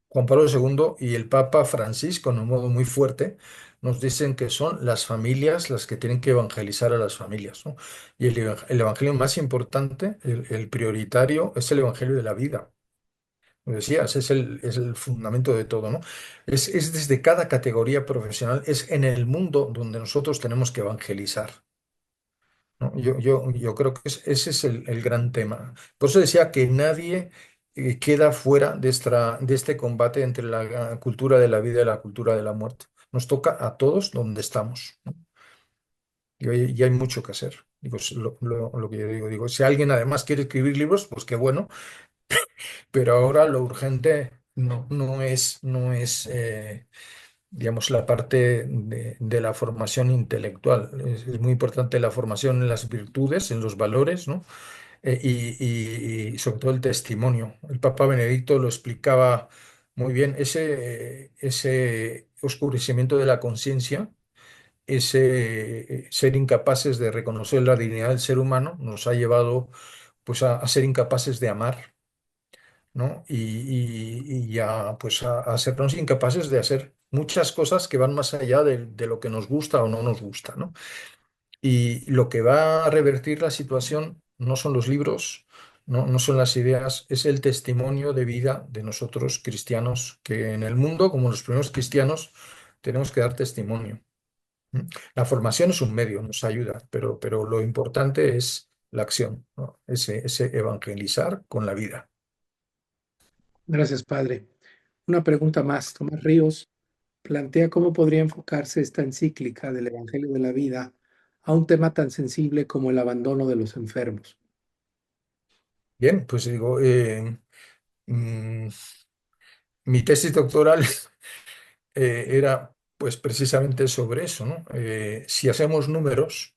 Juan Pablo II y el Papa Francisco, en un modo muy fuerte, nos dicen que son las familias las que tienen que evangelizar a las familias, ¿no? Y el evangelio más importante, el prioritario, es el evangelio de la vida. Como decías, es el fundamento de todo, ¿no? Es desde cada categoría profesional, es en el mundo donde nosotros tenemos que evangelizar, ¿no? Yo creo que ese es el gran tema. Por eso decía que nadie queda fuera de este combate entre la cultura de la vida y la cultura de la muerte. Nos toca a todos donde estamos, ¿no? Y hay mucho que hacer. Digo, lo que yo digo, si alguien además quiere escribir libros, pues qué bueno, pero ahora lo urgente no es digamos, la parte de la formación intelectual. Es muy importante la formación en las virtudes, en los valores, ¿no? Y sobre todo el testimonio. El Papa Benedicto lo explicaba muy bien, ese oscurecimiento de la conciencia, ese ser incapaces de reconocer la dignidad del ser humano, nos ha llevado pues a ser incapaces de amar, ¿no? Y pues a hacernos incapaces de hacer muchas cosas que van más allá de lo que nos gusta o no nos gusta, ¿no? Y lo que va a revertir la situación no son los libros, no son las ideas, es el testimonio de vida de nosotros cristianos, que en el mundo, como los primeros cristianos, tenemos que dar testimonio. ¿Mm? La formación es un medio, nos ayuda, pero lo importante es la acción, ¿no? Ese evangelizar con la vida. Gracias, Padre. Una pregunta más. Tomás Ríos plantea cómo podría enfocarse esta encíclica del Evangelio de la Vida a un tema tan sensible como el abandono de los enfermos. Bien, pues digo, mm, mi tesis doctoral era pues precisamente sobre eso, ¿no? Si hacemos números,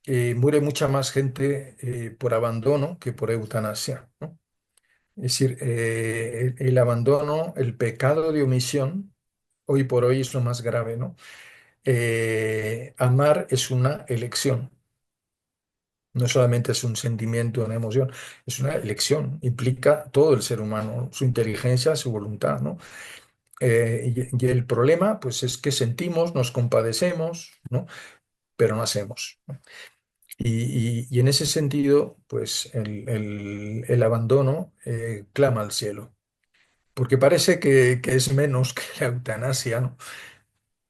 muere mucha más gente por abandono que por eutanasia, ¿no? Es decir, el abandono, el pecado de omisión, hoy por hoy es lo más grave, ¿no? Amar es una elección. No solamente es un sentimiento, una emoción, es una elección, implica todo el ser humano, su inteligencia, su voluntad, ¿no? Y el problema, pues, es que sentimos, nos compadecemos, ¿no? Pero no hacemos, ¿no? Y en ese sentido, pues, el abandono clama al cielo, porque parece que es menos que la eutanasia, ¿no?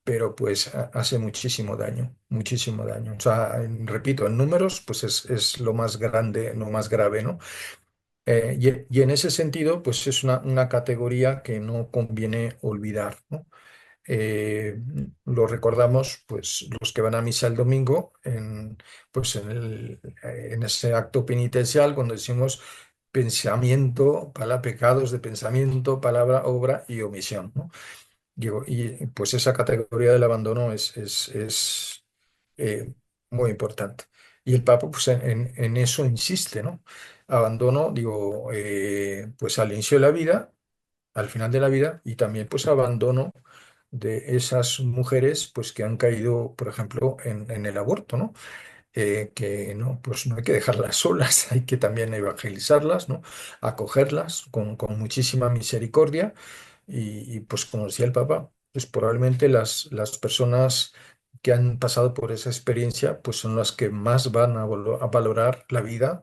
Pero pues hace muchísimo daño, muchísimo daño. O sea, repito, en números, pues es lo más grande, lo más grave, ¿no? Y en ese sentido, pues es una categoría que no conviene olvidar, ¿no? Eh, lo recordamos, pues los que van a misa el domingo, pues en ese acto penitencial, cuando decimos pensamiento, pecados de pensamiento, palabra, obra y omisión, ¿no? Digo, y pues esa categoría del abandono es eh, muy importante. Y el Papa pues en eso insiste, ¿no? Abandono, digo, pues al inicio de la vida, al final de la vida, y también pues abandono de esas mujeres pues que han caído, por ejemplo, en el aborto, ¿no? Que no, pues no hay que dejarlas solas, hay que también evangelizarlas, ¿no? Acogerlas con muchísima misericordia pues como decía el Papa, pues probablemente las personas que han pasado por esa experiencia pues son las que más van a valorar la vida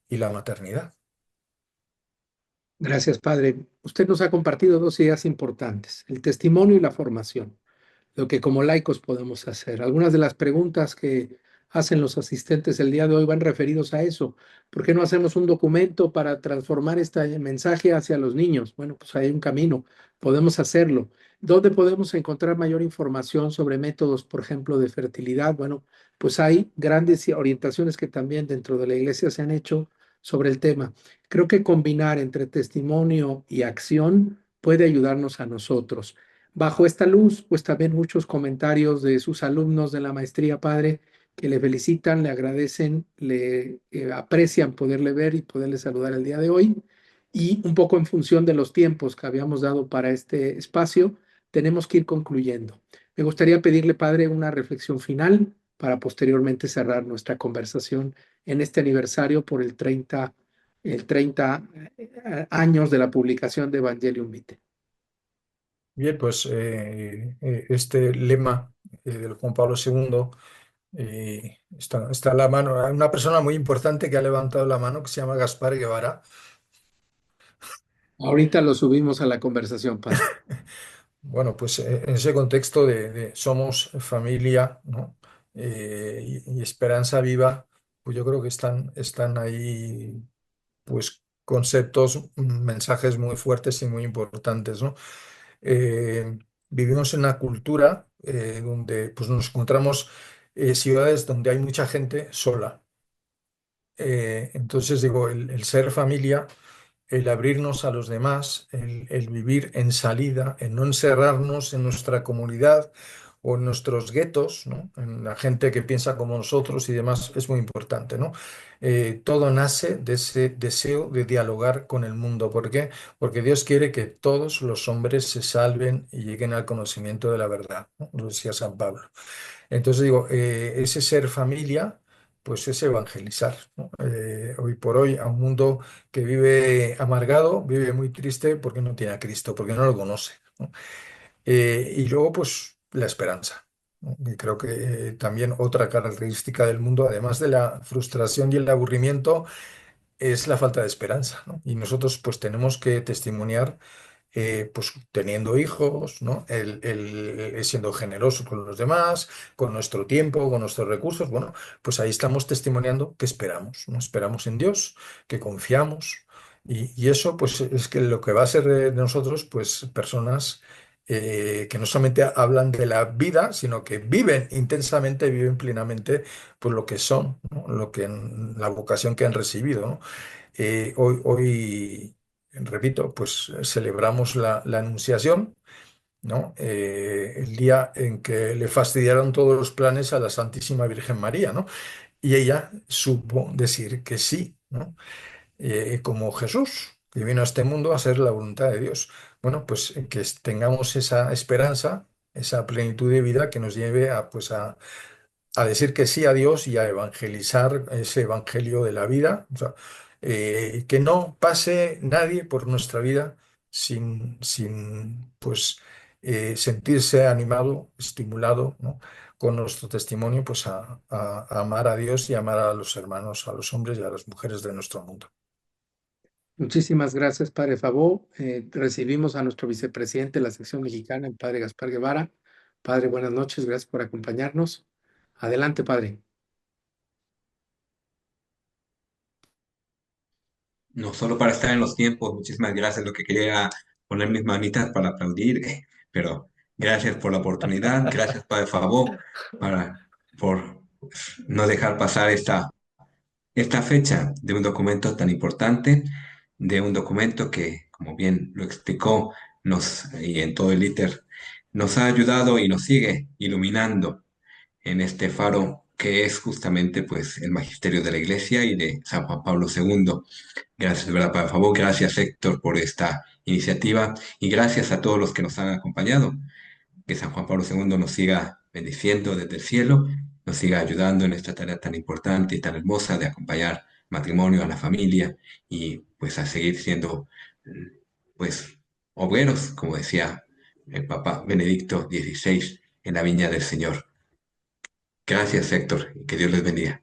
y la maternidad. Gracias, Padre. Usted nos ha compartido dos ideas importantes, el testimonio y la formación, lo que como laicos podemos hacer. Algunas de las preguntas que hacen los asistentes el día de hoy van referidos a eso. ¿Por qué no hacemos un documento para transformar este mensaje hacia los niños? Bueno, pues hay un camino, podemos hacerlo. ¿Dónde podemos encontrar mayor información sobre métodos, por ejemplo, de fertilidad? Bueno, pues hay grandes orientaciones que también dentro de la iglesia se han hecho sobre el tema. Creo que combinar entre testimonio y acción puede ayudarnos a nosotros. Bajo esta luz, pues también muchos comentarios de sus alumnos de la maestría, padre, que le felicitan, le agradecen, le aprecian poderle ver y poderle saludar el día de hoy. Y un poco en función de los tiempos que habíamos dado para este espacio, tenemos que ir concluyendo. Me gustaría pedirle, padre, una reflexión final para posteriormente cerrar nuestra conversación en este aniversario por el treinta años de la publicación de Evangelium Vitae. Bien, pues este lema del Juan Pablo II está a la mano. Hay una persona muy importante que ha levantado la mano que se llama Gaspar Guevara. Ahorita lo subimos a la conversación, padre. Bueno, pues en ese contexto de somos familia, ¿no? Y esperanza viva, pues yo creo que están ahí pues conceptos, mensajes muy fuertes y muy importantes, ¿no? Vivimos en una cultura donde pues nos encontramos ciudades donde hay mucha gente sola. Entonces digo, el ser familia, el abrirnos a los demás, el vivir en salida, en no encerrarnos en nuestra comunidad o en nuestros guetos, ¿no? En la gente que piensa como nosotros y demás, es muy importante, ¿no? Todo nace de ese deseo de dialogar con el mundo. ¿Por qué? Porque Dios quiere que todos los hombres se salven y lleguen al conocimiento de la verdad, ¿no? Lo decía San Pablo. Entonces digo, ese ser familia, pues es evangelizar, ¿no? Hoy por hoy, a un mundo que vive amargado, vive muy triste porque no tiene a Cristo, porque no lo conoce, ¿no? Y luego, pues, la esperanza, ¿no? Y creo que también otra característica del mundo, además de la frustración y el aburrimiento, es la falta de esperanza, ¿no? Y nosotros, pues, tenemos que testimoniar pues teniendo hijos, ¿no? El siendo generoso con los demás, con nuestro tiempo, con nuestros recursos. Bueno, pues ahí estamos testimoniando que esperamos, ¿no? Esperamos en Dios, que confiamos. Y eso, pues, es que lo que va a ser de nosotros, pues, personas que no solamente hablan de la vida, sino que viven intensamente, viven plenamente, pues, lo que son, ¿no? Lo que, la vocación que han recibido, ¿no? Hoy, repito, pues celebramos la Anunciación, ¿no? El día en que le fastidiaron todos los planes a la Santísima Virgen María, ¿no? Y ella supo decir que sí, ¿no? Como Jesús, que vino a este mundo a hacer la voluntad de Dios. Bueno, pues que tengamos esa esperanza, esa plenitud de vida que nos lleve a, pues, a decir que sí a Dios y a evangelizar ese evangelio de la vida. O sea, que no pase nadie por nuestra vida sin pues, sentirse animado, estimulado, ¿no? Con nuestro testimonio, pues a amar a Dios y amar a los hermanos, a los hombres y a las mujeres de nuestro mundo. Muchísimas gracias, Padre Favó. Recibimos a nuestro vicepresidente de la sección mexicana, el Padre Gaspar Guevara. Padre, buenas noches, gracias por acompañarnos. Adelante, Padre. No solo para estar en los tiempos, muchísimas gracias. Lo que quería era poner mis manitas para aplaudir, pero gracias por la oportunidad, gracias por el favor, por no dejar pasar esta fecha de un documento tan importante, de un documento que, como bien lo explicó, y en todo el ITER, nos ha ayudado y nos sigue iluminando en este faro que es justamente pues el magisterio de la Iglesia y de San Juan Pablo II. Gracias de verdad, por favor. Gracias, Héctor, por esta iniciativa y gracias a todos los que nos han acompañado. Que San Juan Pablo II nos siga bendiciendo desde el cielo, nos siga ayudando en esta tarea tan importante y tan hermosa de acompañar matrimonio a la familia y pues a seguir siendo pues obreros, como decía el Papa Benedicto XVI, en la viña del Señor. Gracias, Héctor, y que Dios les bendiga.